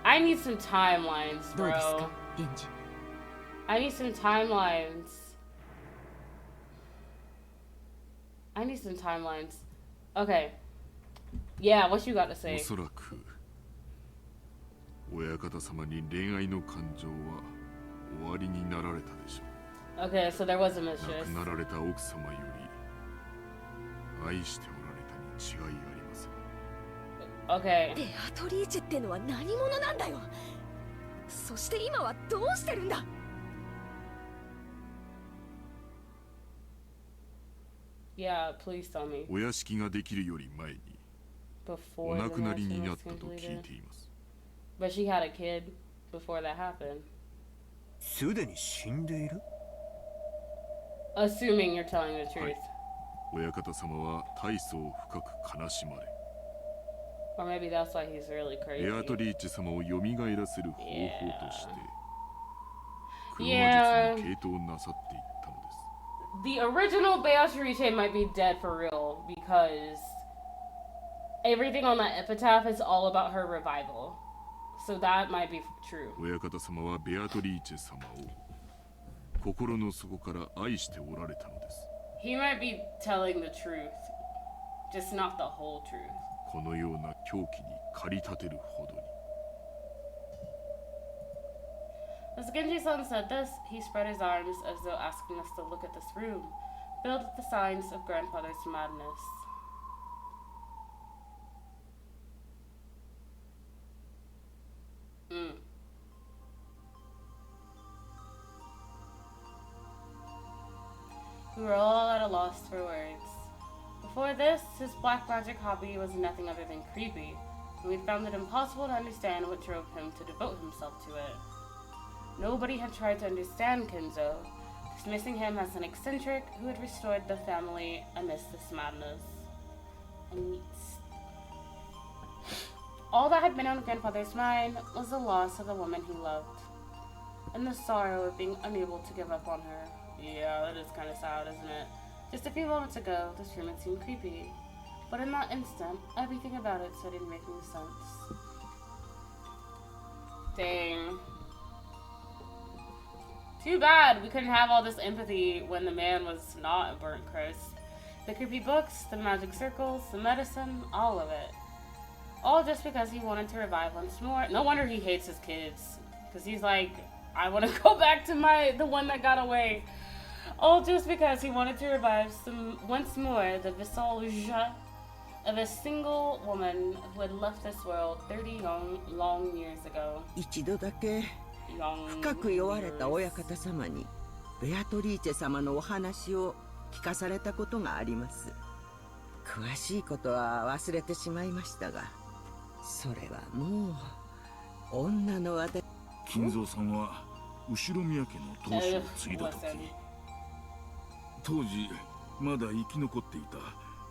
I need some timelines, どうですか bro. 源氏。I need some timelines. I need some timelines. Okay. Yeah, what you got to お say? そらく親方様に恋愛の感情は終わりになられたでしょ Okay, so there was a う。亡 mistress. くなられた奥様より愛しておられたに違いありません。 Okay. ベアトリーチェってのは何者なんだよ。そして今はどうしてるんだ。 Yeah, please tell me. お屋敷ができるより前にお Before 亡 the くなりに mansion な was ったと聞い completed. ています。 But she had a kid before that happened. すでに死んでいる？ Assuming you're telling the truth. 親方様は大層深く悲しまれ、 Or maybe that's why he's really ベアト crazy. リーチェ様を蘇らせる方法として黒魔 Yeah. 術に傾倒なさっていったのです。 The original Beatrice might be dead for real because everything on that epitaph is all about her revival. So that might be true. 親方様はベアトリーチェ様を心の底から愛しておられたのです。 He might be telling the truth, just not the whole truth. このような狂気に駆り立てるほどに。 As Genji-san said this, he spread his arms as though asking us to look at this room, filled with the signs of grandfather's madness. We were all at a loss for words. Before this, his black magic hobby was nothing other than creepy, and we found it impossible to understand what drove him to devote himself to it. Nobody had tried to understand Kenzo, dismissing him as an eccentric who had restored the family amidst this madness. And all that had been on grandfather's mind was the loss of the woman he loved, and the sorrow of being unable to give up on her. Yeah, that is kind of sad, isn't it? Just a few moments ago, this room had seemed creepy, but in that instant, everything about it started making sense. Dang. Too bad we couldn't have all this empathy when the man was not a burnt crisp. The creepy books, the magic circles, the medicine, all of it. All just because he wanted to revive once more. No wonder he hates his kids, because he's like, I want to go back to the one that got away. All just because he wanted to revive once more the visage of a single woman who had left this world 30 long years ago. 一度だけ深く酔われた親方様にベアトリーチェ様のお話を聞かされたことがあります。詳しいことは忘れてしまいましたが、それはもう女の私。金蔵さんは後宮家の当主を継いだ時、当時まだ生き残っていた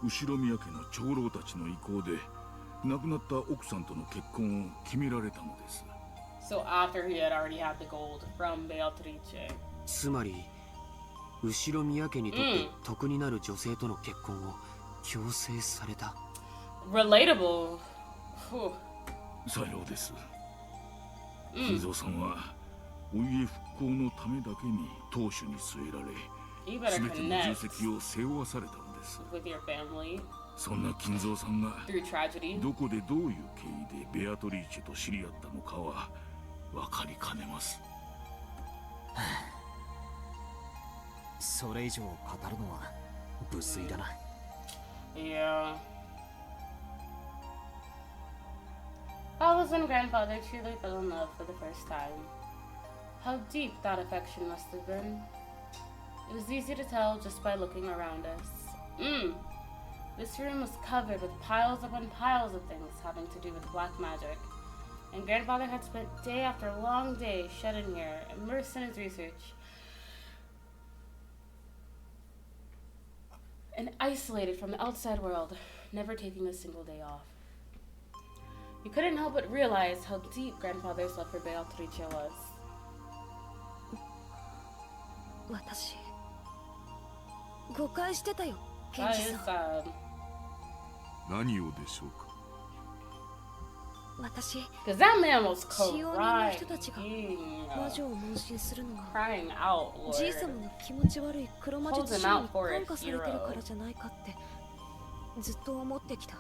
後宮家の長老たちの意向で亡くなった奥さんとの結婚を決められたのです。So after he had already had the gold from Beatrice. つまり後宮家にとって得になる女性との結婚を強制された。Relatable. さようです。金蔵さんはお家復興のためだけに当主に据えられ、全ての重責を背負わされたのです。そんな金蔵さんがどこでどういう経緯でベアトリーチェと知り合ったのかは分かりかねます。それ以上語るのは無粋だな。Yeah. Alice and grandfather truly fell in love for the first time. How deep that affection must have been. It was easy to tell just by looking around us. This room was covered with piles upon piles of things having to do with black magic, and grandfather had spent day after long day shut in here, immersed in his research, and isolated from the outside world, never taking a single day off. You couldn't help but realize how deep grandfather's love for Beatrice was. 私誤解してたよ、ケン That ジ is さん。 sad. 何をでしょうか。私 Because that man was 使用人の人たちが crying, 魔女を問診するのが crying out, じい Lord. さまの気持ち悪い黒魔術師に感化されてるからじゃないかってずっと思ってきた。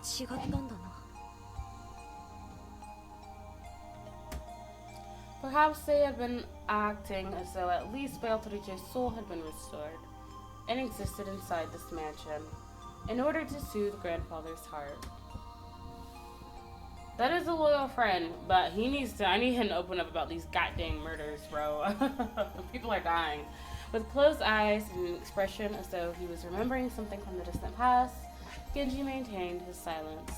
違ったんだな。Perhaps they had been acting as though at least Beatrice's soul had been restored and existed inside this mansion in order to soothe grandfather's heart. That is a loyal friend, but I need him to open up about these goddamn murders, bro. People are dying. With closed eyes and an expression as though he was remembering something from the distant past, Genji maintained his silence.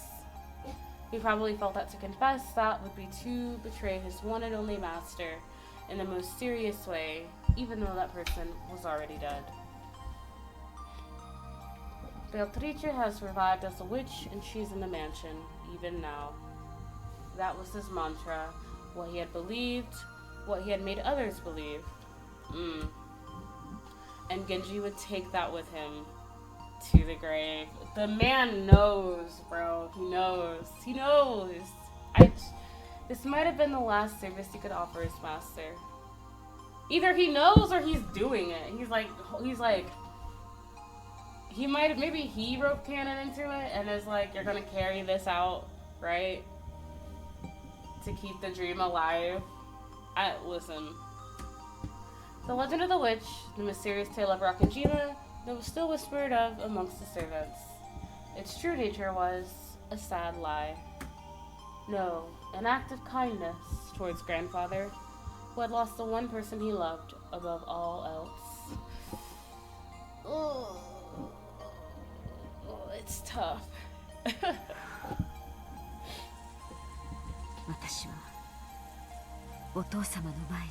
He probably felt that to confess that would be to betray his one and only master in the most serious way, even though that person was already dead. Beatrice has revived as a witch, and she's in the mansion, even now. That was his mantra, what he had believed, what he had made others believe. And Genji would take that with him to the grave. The man knows, bro. He knows. He knows. This might have been the last service he could offer his master. Either he knows or he's doing it. He's like, he might have, maybe he wrote canon into it and is like, you're gonna carry this out, right? To keep the dream alive. Listen. The legend of the witch, the mysterious tale of Rakanjima, that was still whispered of amongst the servants. Its true nature was a sad lie. No, an act of kindness towards grandfather, who had lost the one person he loved above all else. Oh, it's tough. 私はお父様の前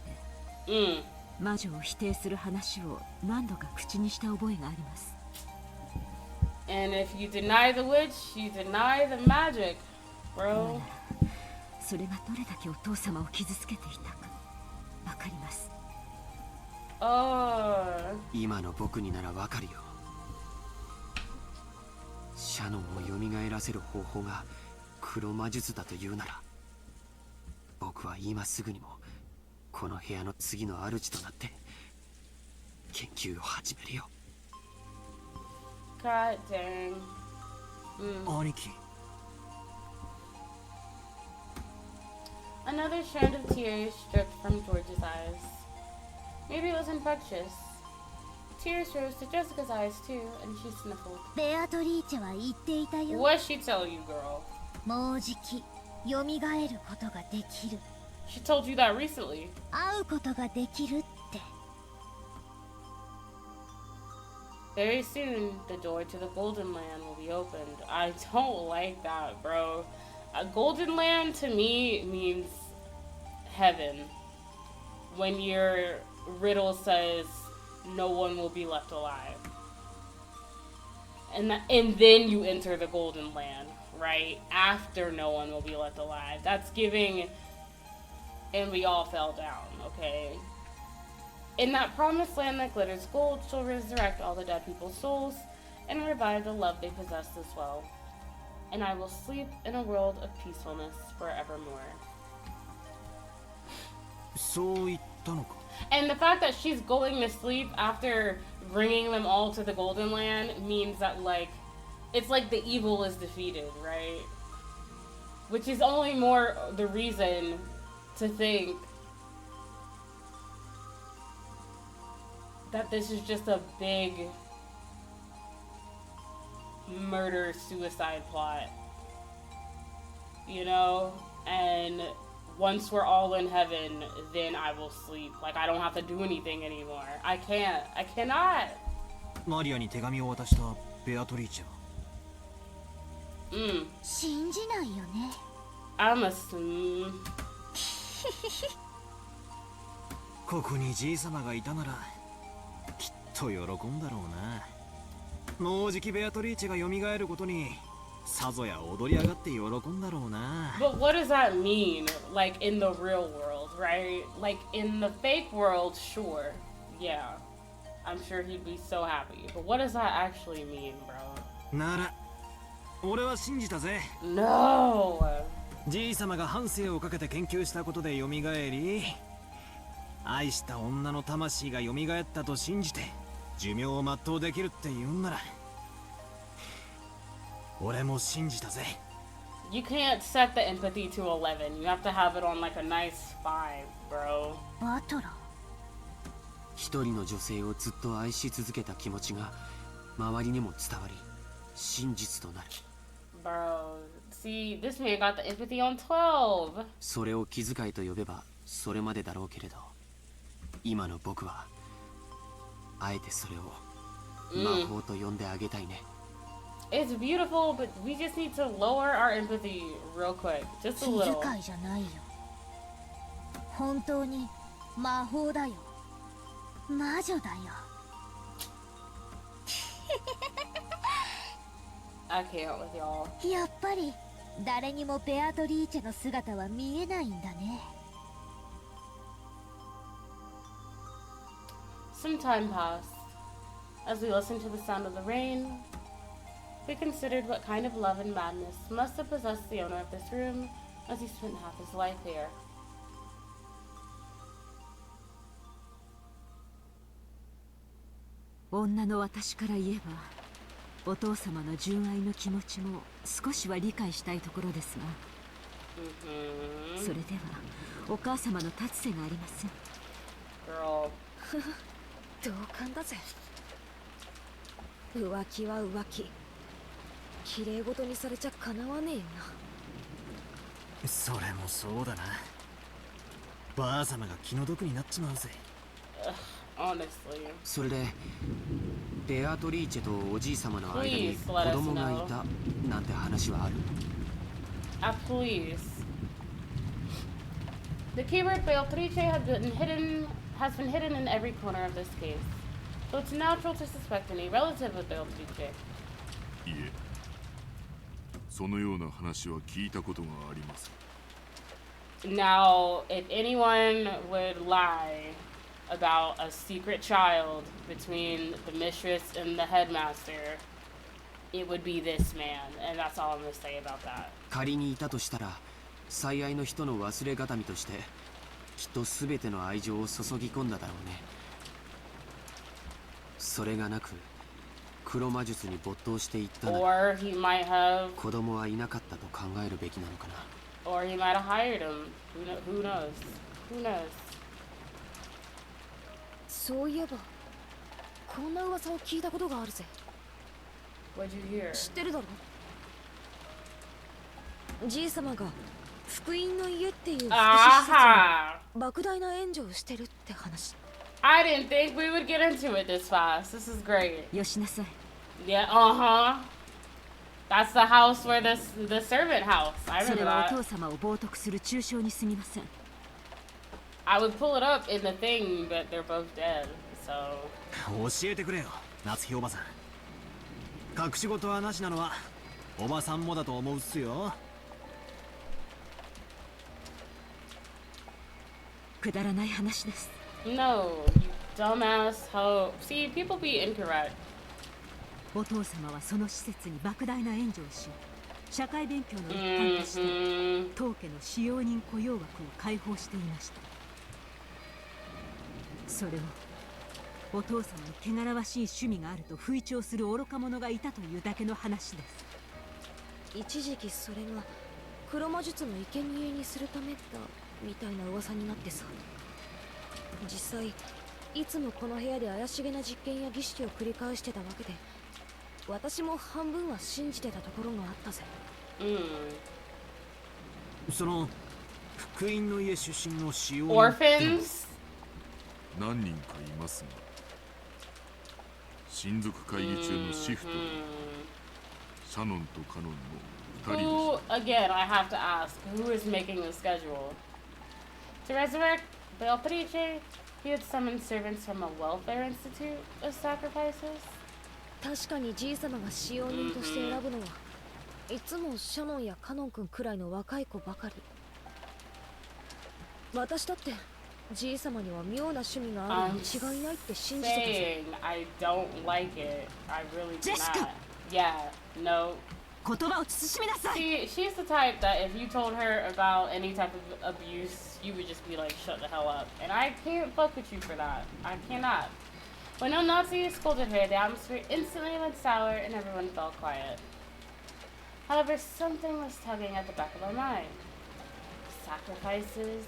で魔女を否定する話を何度か口にした覚えがあります。 And if you deny the witch, you deny the magic, bro. それがどれだけお父様を傷つけていたかわかります。今の僕にならわかるよ。シャノンを蘇らせる方法が黒魔術だというなら、僕は今すぐにもこの部屋の次の主となって研究を始めるよ。 God dang. 兄貴。 Another strand of tears dripped from George's eyes. Maybe it was infectious. Tears rose to Jessica's eyes too, and she sniffled. ベアトリーチェは言っていたよ。 What she tell you, girl? もうじき蘇ることができる。 She told you that recently. 会うことができるって。 Very soon, the door to the Golden Land will be opened. I don't like that, bro. A Golden Land to me means heaven. When your riddle says no one will be left alive. And then you enter the Golden Land, right? After no one will be left alive. That's giving... And we all fell down, okay? In that promised land that glitters gold, she'll resurrect all the dead people's souls and revive the love they possessed as well. And I will sleep in a world of peacefulness forevermore. そう言ったのか。 And the fact that she's going to sleep after bringing them all to the Golden Land means that, like, it's like the evil is defeated, right? Which is only more the reason to think that this is just a big murder-suicide plot. You know? And once we're all in heaven, then I will sleep. Like, I don't have to do anything anymore. I can't. I cannot. マリアに手紙を渡したベアトリーチェは。信じないよね。I'm assuming. ここにじい様がいたならきっと喜んだろうな。もうじきベアトリーチェが蘇ることにさぞや踊り上がって喜んだろうな。 But what does that mean? Like, in the real world, right? Like, in the fake world, sure. Yeah. I'm sure he'd be so happy. But what does that actually mean, bro? なら俺は信じたぜ。 No! じい様が半生をかけて研究したことで蘇り、愛した女の魂が蘇ったと信じて寿命を全うできるって言うんなら俺も信じたぜ。 You can't set the empathy to 11. You have to have it on like a nice 5, bro. バトラー。一人の女性をずっと愛し続けた気持ちが周りにも伝わり真実となる。 Bro, see, this man got the empathy on 12. それを気遣いと呼べばそれまでだろうけれど、今の僕はあえてそれを魔法と呼んであげたいね。It's beautiful, but we just need to lower our empathy real quick. Just a 気 little. 遣いじゃないよ。本当に魔法だよ。魔女だよ。I can't with y'all. やっぱり誰にもベアトリーチェの姿は見えないんだね。Some time passed. As we listened to the sound of the rain, we considered what kind of love and madness must have possessed the owner of this room as he spent half his life here. 女の私から言えばお父様の純愛の気持ちも少しは理解したいところですが、それではお母様の立つ瀬がありません。 Girl. 同感だぜ。浮気は浮気。綺麗事にされちゃかなわねえよな。それもそうだな。ばあ様が気の毒になっちまうぜ。Honestly. それでベアトリーチェとおじい様の間に Please 子 let us 供がい know. たなんて話はある？ Please. The keyword Beatrice has been hidden in every corner of this case. So it's natural to suspect any relative of Beatrice. いえ、そのような話は聞いたことがあります。 Now, if anyone would lie about a secret child between the mistress and the headmaster, it would be this man, and that's all I'm gonna say about that. 仮にいたとしたら最愛の人の忘れがたみとしてきっと全ての愛情を注ぎ込んだだろうね。それがなく黒魔術に没頭していったなら Or he might have, 子供はいなかったと考えるべきなのかな。 or he might have hired him. Who knows? Who knows? そういえばこんな噂を聞いたことがあるぜ。 What'd you hear? 知ってるだろ？じい様が福音の家っていう福祉施設に Aha! 莫大な援助をしてるって話。 I didn't think we would get into it this fast. This is great. よしなさい。 Yeah, That's the house where the servant house. I そ remember れはお that. 父様を冒涜する中傷に過ぎません。 I would pull it up in the thing, but they're both dead. So 教えてくれよ、夏日おばさん。隠し事はなしなのはおばさんもだと思うっすよ。くだらない話です。 no, you dumbass hoe. See, people be incorrect. お父様はその施設に莫大な援助をし、社会勉強の一環として Mm-hmm. 当家の使用人雇用枠を開放していました。それをお父様に汚らわしい趣味があると吹聴する愚か者がいたというだけの話です。一時期それが黒魔術の生贄にするためだみたいな噂になってさ。実際いつもこの部屋で怪しげな実験や儀式を繰り返してたわけで、私も半分は信じてたところがあったぜ。その福音の家出身の使用人 Orphans? 何人かいますが、親族会議中のシフトでシャノンとカノンの2人 Who, でし again, I have to ask, who is making the schedule? To resurrect Beatrice, he had summoned servants from a welfare institute of sacrifices. 確かにじい様が使用人として選ぶのはいつもシャノンやカノン君くらいの若い子ばかり。私だってじい様には妙な趣味があるに違いないって信じてたぜ。 Saying I don't like it. I really do Jessica! not. Yeah, no. 言葉を慎みなさい。 She's the type that if you told her about any type of abuse, you would just be like, shut the hell up. And I can't fuck with you for that. I cannot. When no Nazi scolded her, the atmosphere instantly went sour and everyone fell quiet. However, something was tugging at the back of my mind. Sacrifices.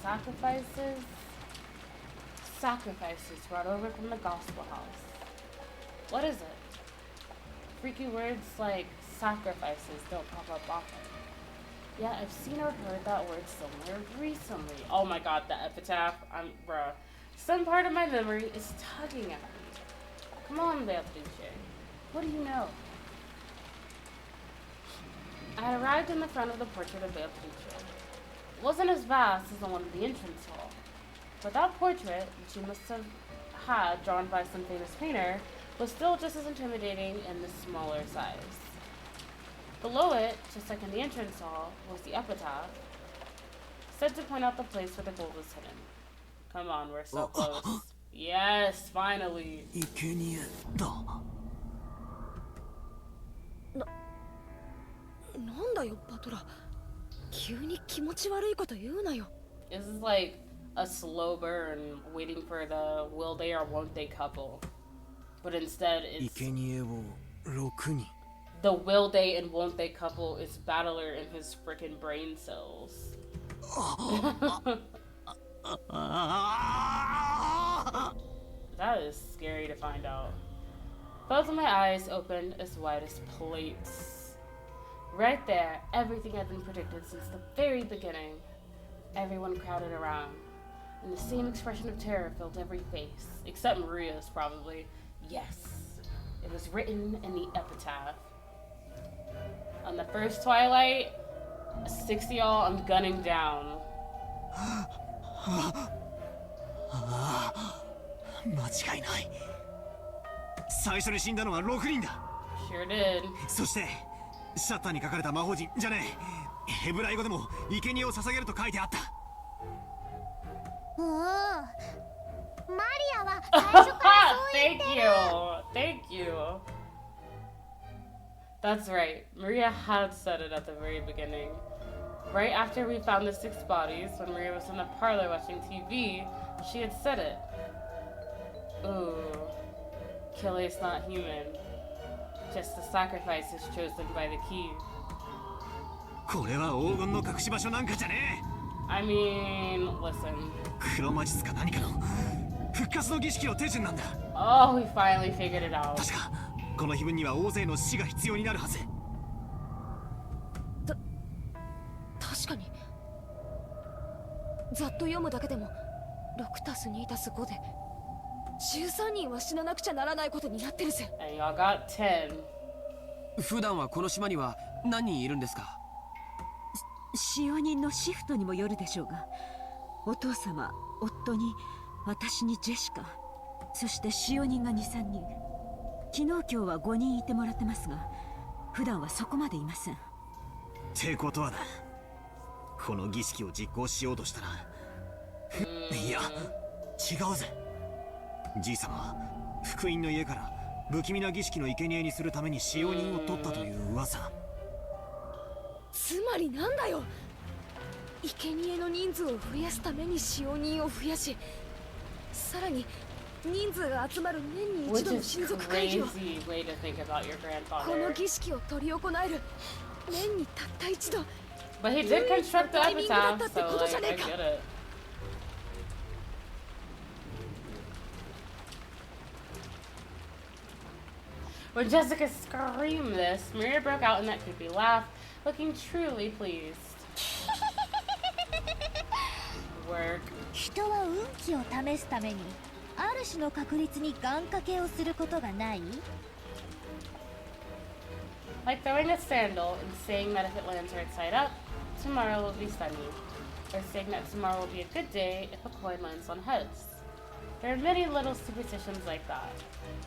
Sacrifices. Sacrifices brought over from the gospel house. What is it? Freaky words like sacrifices don't pop up often. Yeah, I've seen or heard that word somewhere recently. Oh my god, the epitaph. Bruh. Some part of my memory is tugging at me. Come on, Beatrice. What do you know? I had arrived in the front of the portrait of Beatrice. It wasn't as vast as the one in the entrance hall, but that portrait, which she must have had drawn by some famous painter, was still just as intimidating in the smaller size. Below it, just like in the entrance hall, was the epitaph, said to point out the place where the gold was hidden. Come on, we're so close. Yes, finally. 生贄だ。なんだよバトラ、急に気持ち悪いこと言うなよ。 This is like a slow burn waiting for the will they or won't they couple. But instead, it's 生贄を6人。 the will they and won't they couple is Battler in his frickin' brain cells. That is scary to find out. Both of my eyes opened as wide as plates. Right there, everything had been predicted since the very beginning. Everyone crowded around. And the same expression of terror filled every face, except Maria's probably. Yes, it was written in the epitaph. On the first twilight, 60 y'all, I'm gunning down. 間違いない。最初に死んだのは6人だ。 Sure did. そしてシャッターに書かれた魔法陣じゃねえ、ヘブライ語でも生贄を捧げると書いてあった。おお、マリアは最初からそう言ってる。 Thank you. That's right. Maria had said it at the very beginning. Right after we found the 6 bodies, when Maria was in the parlor watching TV, she had said it. Ooh, Kelly's not human. Just the sacrifices chosen by the key. これは黄金の隠し場所なんかじゃねえ。 I mean, listen. 黒魔術か何かの復活の儀式の手順なんだ。 Oh, we finally figured it out. 確かこの碑文には大勢の死が必要になるはず。確かにざっと読むだけでも 6+2+5 で13人は死ななくちゃならないことになってるぜ。 And y'all got 10. 普段はこの島には何人いるんですか？使用人のシフトにもよるでしょうが、お父様、夫に、私にジェシカ、そして使用人が 2,3 人。昨日今日は5人いてもらってますが、普段はそこまでいません。ってことはだ、この儀式を実行しようとしたら、いや違うぜ。じいさまは福音の家から不気味な儀式の生贄にするために使用人を取ったという噂。つまりなんだよ、生贄の人数を増やすために使用人を増やし、さらに人数が集まる年に一度の親族会議を、この儀式を執り行える年にたった一度。 But he did construct the epitaph, so like, I get it. When Jessica screamed this, Maria broke out in that creepy laugh, looking truly pleased. Work. 人は運気を試すためにある種の確率に願掛けをすることがない？ Like throwing a sandal and saying that if it lands right side up, tomorrow will be sunny. Or saying that tomorrow will be a good day if a coin lands on heads. There are many little superstitions like that.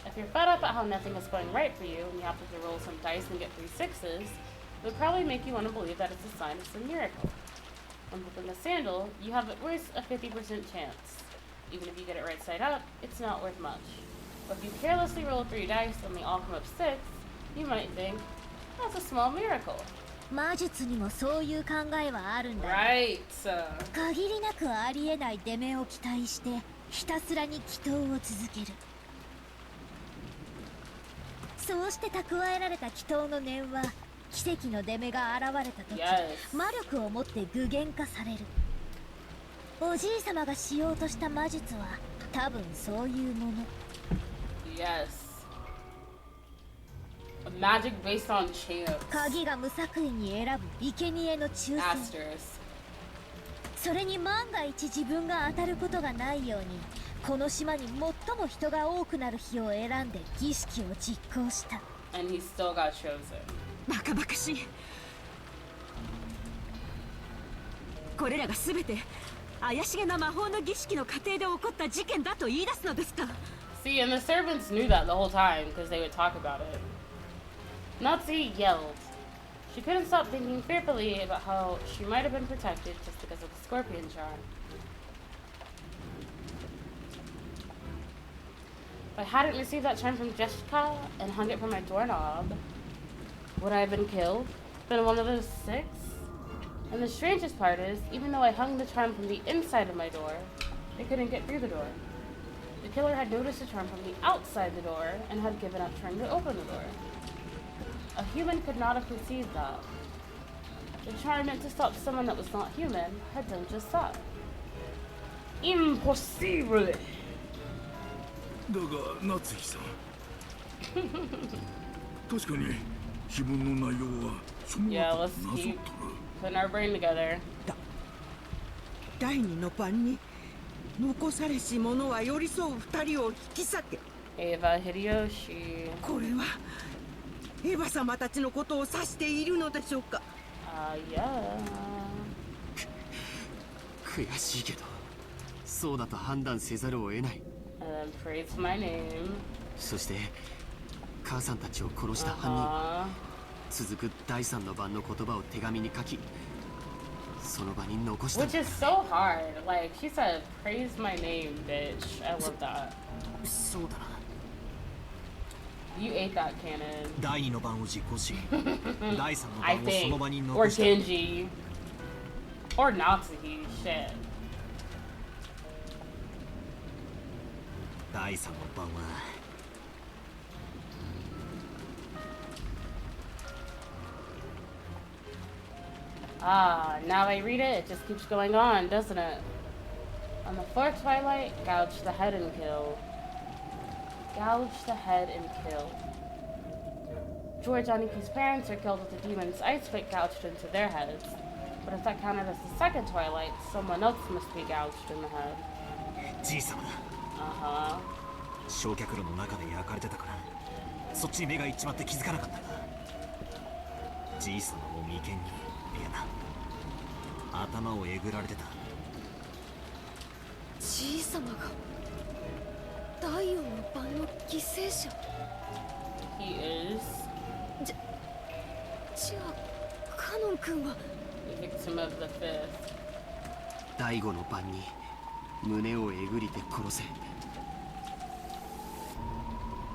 If you're fed up at how nothing is going right for you and you happen to roll some dice and get 3 6s, it would probably make you want to believe that it's a sign of some miracle. When flipping a sandal, you have at worst a 50% chance. Even if you get it right side up, it's not worth much. But if you carelessly roll 3 dice and they all come up 6, you might think, that's a small miracle. 魔術にもそういう考えはあるんだ。 Right. 限りなくありえない出目を期待してひたすらに祈祷を続ける。そうして蓄えられた祈祷の念は奇跡の出目が現れた時、魔力を持って具現化される。おじいさまがしようとした魔術は多分そういうもの。 Yes. A magic based on chance. 鍵が無作為に選ぶ生贄の抽選。 Asterisk. それに万が一自分が当たることがないように、この島に最も人が多くなる日を選んで儀式を実行した。 And he still got chosen. バカバカしい。これらが全て怪しげな魔法の儀式の過程で起こった事件だと言い出すのですか？ See, and the servants knew that the whole time because they would talk about it. Nazi yelled. She couldn't stop thinking fearfully about how she might have been protected just because of the scorpion charm. If I hadn't received that charm from Jessica and hung it from my doorknob, would I have been killed? Been one of those 6? And the strangest part is, even though I hung the charm from the inside of my door, they couldn't get through the door. The killer had noticed the charm from the outside the door and had given up trying to open the door. A human could not have perceived that. The charm meant to stop someone that was not human had done just that. Impossible! だが夏日さん確かに碑文の内容はその Yeah, 後 let's なぞっ keep putting our brain together. 第二の晩に残されし者は寄り添う二人を引き裂け。 Eva Hideyoshi. これはエヴァ様たちのことを指しているのでしょうか。Yeah. 悔しいけどそうだと判断せざるを得ない。 And then praise my name. そして母さんたちを殺した犯人、続く第三の番の言葉を手紙に書き、その場に残した。 Which is so hard. Like, she said, praise my name, bitch. I love that. そうだな。 You ate that cannon. 第二の番を実行し第三の I 番をその think. 場に Or 残した。 Genji. Or Natsuki. Shit. 第三の番は Ah, now I read it, it just keeps going on, doesn't it? On the fourth twilight, gouge the head and kill. Gouge the head and kill. George Aniki's parents are killed with the demon's ice pick gouged into their heads. But if that counted as the second twilight, someone else must be gouged in the head. じい様だ。 Uh-huh. 焼却炉の中で焼かれてたからそっちに目がいっちまって気づかなかったんだ。じい様も眉間にいやな頭をえぐられてた。じい様が第四の番の犠牲者。 He is じゃあカノン君は the victim of the fifth. 第五の番に胸をえぐりて殺せ。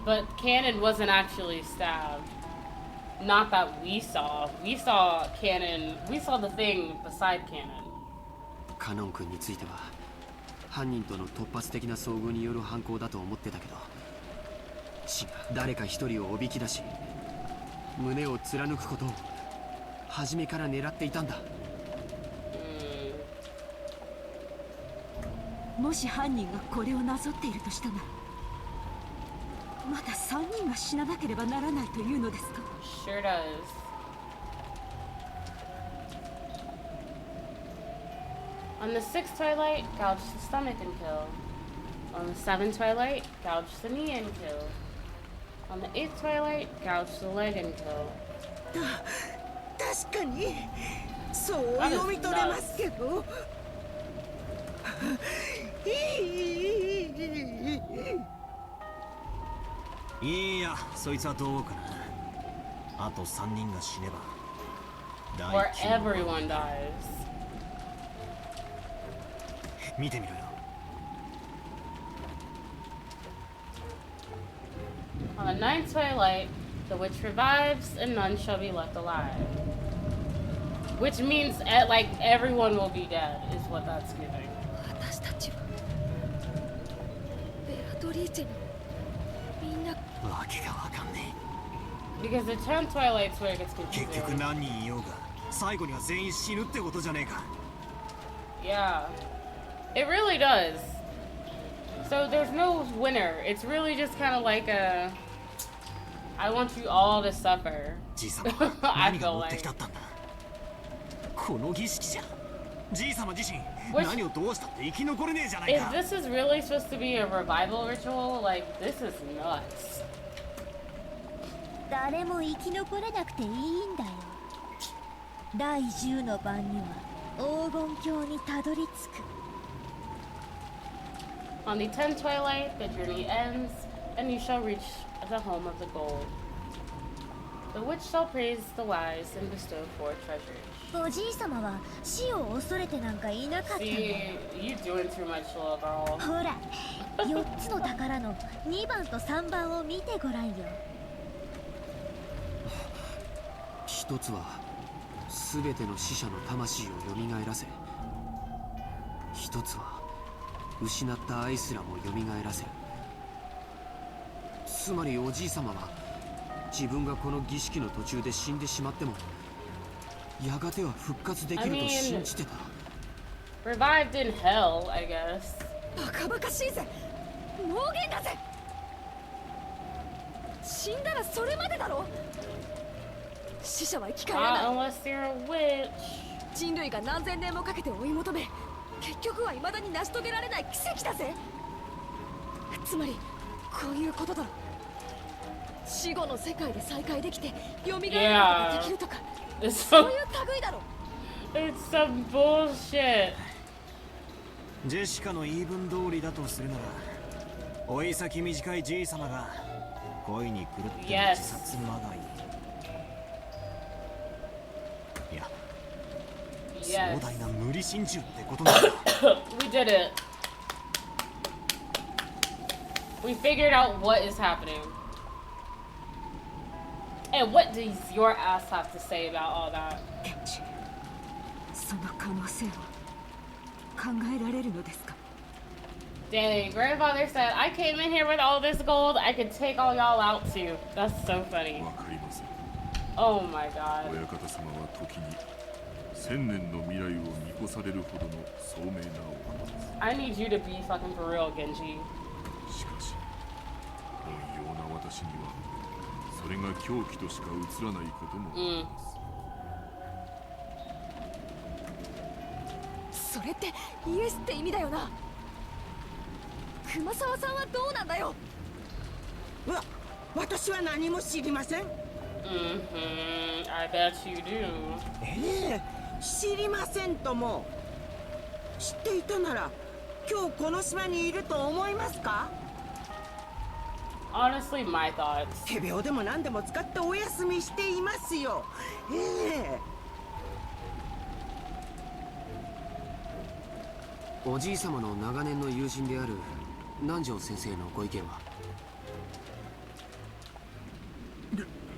But Cannon wasn't actually stabbed. Not that we saw. We saw Cannon. We saw the thing beside Cannon. カノン君については犯人との突発的な遭遇による犯行だと思ってたけど、違う。誰か一人をおびき出し胸を貫くことを初めから狙っていたんだ。もし犯人がこれをなぞっているとしたなら、まだ3人が死ななければならないというのですか。 Sure does. On the sixth twilight, gouge the stomach and kill. On the seventh twilight, gouge the knee and kill. On the eighth twilight, gouge the leg and kill. 確かにそう読み取れますけど。いやそいつはどうかな。あと3人が死ねば Or 第9の everyone dies. 見てみろよ。 On the ninth twilight, the witch revives and none shall be left alive. Which means, like, everyone will be dead, is what that's giving. 私たちはベラトリーチェにみんなわけがわかんね Because the 10th twilight's where it gets え。結局 confusing. 何人いようが最後には全員死ぬってことじゃねえか。 Yeah. It really does. So there's no winner. It's really just kind of like a... I want you all to suffer. じい様 I 何が feel 持って like... きたったんだ。この儀式じゃじい様自身 Which- 何をどうしたって生き残れねえじゃない If か。 this is really supposed to be a revival ritual, like, this is nuts. 誰も生き残れなくていいんだよ。第10の番には黄金鏡にたどり着く。 On the 10th twilight, the journey ends, and you shall reach the home of the gold. The witch shall praise the wise and bestow 4 treasures. おじい様は死を恐れてなんかいなかったの。 See, you doing too much, little girl. ほら、4つの宝の2番と3番を見てごらんよ。一つは全ての死者の魂を蘇らせ、一つは失った愛すらも蘇らせる。つまりおじい様は自分がこの儀式の途中で死んでしまってもやがては復活できると信じてた。 Revived in hell, I guess. バカバカしいぜ。妄言だぜ。死んだらそれまでだろ。死者は生き返ら Not ない。 unless you're a witch. 人類が何千年もかけて追い求め、結局は未だに成し遂げられない奇跡だぜ。つまりこういうことだろ。死後の世界で再会できて蘇ることができるとか、そういう類だろ。It's some bullshit. ジェシカの言い分通りだとするなら、老い先短いじい様が恋に狂って自殺まがい。いや、壮大な無理心中ってことなんだ。We did it. We figured out what is happening. And what does your ass have to say about all that? ケンジ、その可能性を考えられるのですか？ Dang, grandfather said, I came in here with all this gold, I could take all y'all out too. That's so funny. わかりません。 Oh my god. 親方様は時に1000年の未来を見越されるほどの聡明なお方です。 I need you to be fucking for real, Genji. しかし、凡庸な私にはそれが狂気としか映らないこともあります。それってイエスって意味だよな。熊沢さんはどうなんだよ。私は何も知りません。I bet you do. 知りませんとも。知っていたなら今日この島にいると思いますか？ Honestly, my thoughts. 手病でも何でも使ってお休みしていますよ。おじい様の長年の友人である南條先生のご意見は？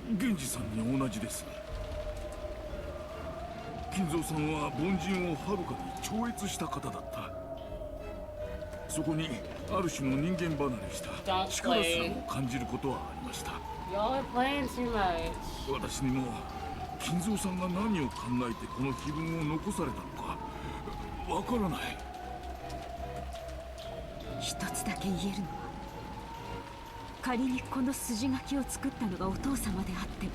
源氏さんに同じです。金蔵さんは凡人をはるかに超越した方だった。そこにある種の人間離れした力すらも感じることはありました。 Y'all are playing too much. 私にも金蔵さんが何を考えてこの碑文を残されたのかわからない。一つだけ言えるのは、仮にこの筋書きを作ったのがお父様であっても、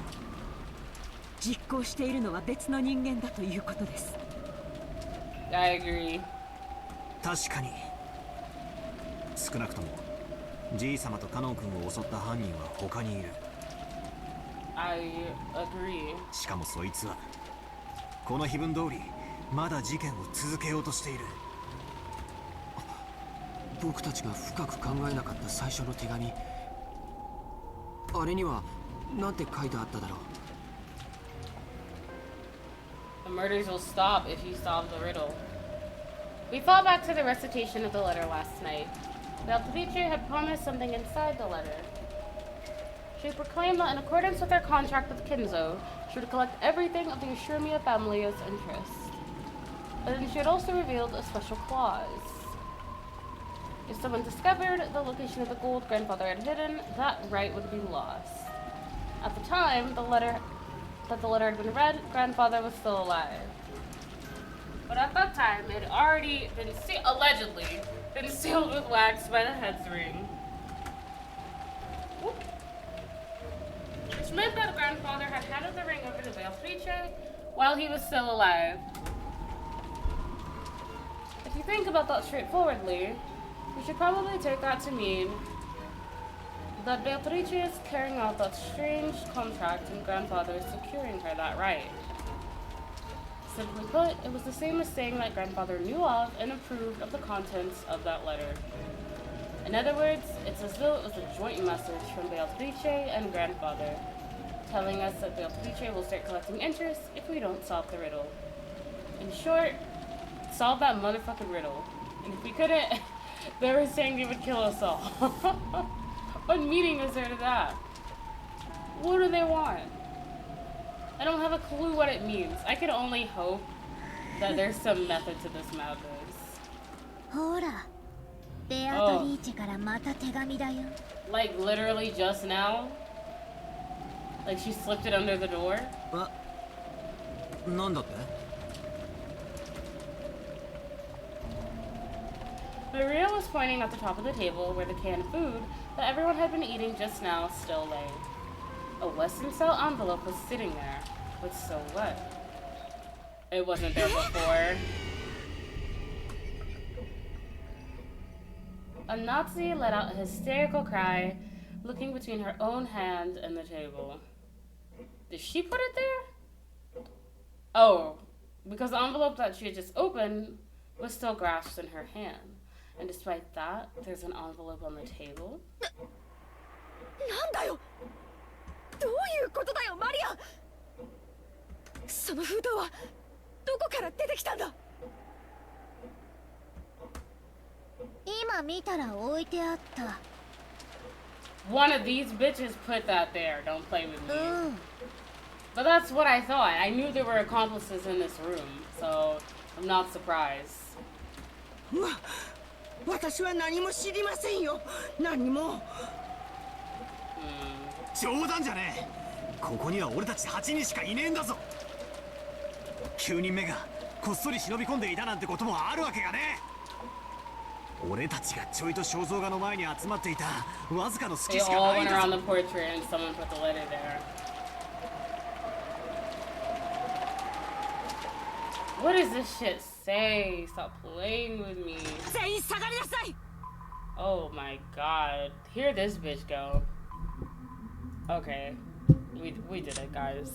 実行しているのは別の人間だということです。 I agree. 確かに。少なくともじい様とカノン君を襲った犯人は他にいる。 I agree. しかもそいつはこの碑文通りまだ事件を続けようとしている。僕たちが深く考えなかった最初の手紙、あれには何て書いてあっただろう。 The murders will stop if you solve the riddle. We thought back to the recitation of the letter last night. Beatrice had promised something inside the letter. She proclaimed that in accordance with her contract with Kinzo, she would collect everything of the Ushirimiya family's interest. But then she had also revealed a special clause. If someone discovered the location of the gold grandfather had hidden, that right would be lost. At the time the letter had been read, grandfather was still alive. But at that time, it had already been allegedly been sealed with wax by the head's ring. Whoop. Which meant that grandfather had handed the ring over to Beatrice while he was still alive. If you think about that straightforwardly, you should probably take that to mean that Beatrice is carrying out that strange contract and grandfather is securing her that right. Simply put, it was the same as saying that grandfather knew of and approved of the contents of that letter. In other words, it's as though it was a joint message from Beatrice and grandfather, telling us that Beatrice will start collecting interest if we don't solve the riddle. In short, solve that motherfucking riddle. And if we couldn't, they were saying they would kill us all. What meaning is there to that? What do they want? I don't have a clue what it means. I can only hope that there's some method to this madness. ほら、ベアトリーチェからまた手紙だよ。 Like literally just now? Like she slipped it under the door? なんだって？ Maria was pointing at the top of the table where the canned food that everyone had been eating just now still lay. A Western cell envelope was sitting there, but so what? It wasn't there before. A Nazi let out a hysterical cry, looking between her own hand and the table. Did she put it there? Oh, because the envelope that she had just opened was still grasped in her hand. And despite that, there's an envelope on the table. なんだよ、どういうことだよマリア。その封筒はどこから出てきたんだ。今見たら置いてあった。 One of these bitches put that there. Don't play with me. But that's what I thought. I knew there were accomplices in this room, so I'm not surprised. 私は何も知りませんよ。何も。冗談じゃねえ。ここには俺たち8人しかいねえんだぞ。9人目がこっそり忍び込んでいたなんてこともあるわけがねえ。俺たちがちょいと肖像画の前に集まっていたわずかの隙 They しか all ないん went だ around ぞ。 the portrait and someone put the letter there. What does this shit say? Stop playing with me. 全員下がりなさい。 Oh my god. Here this bitch go. Okay. We did it, guys.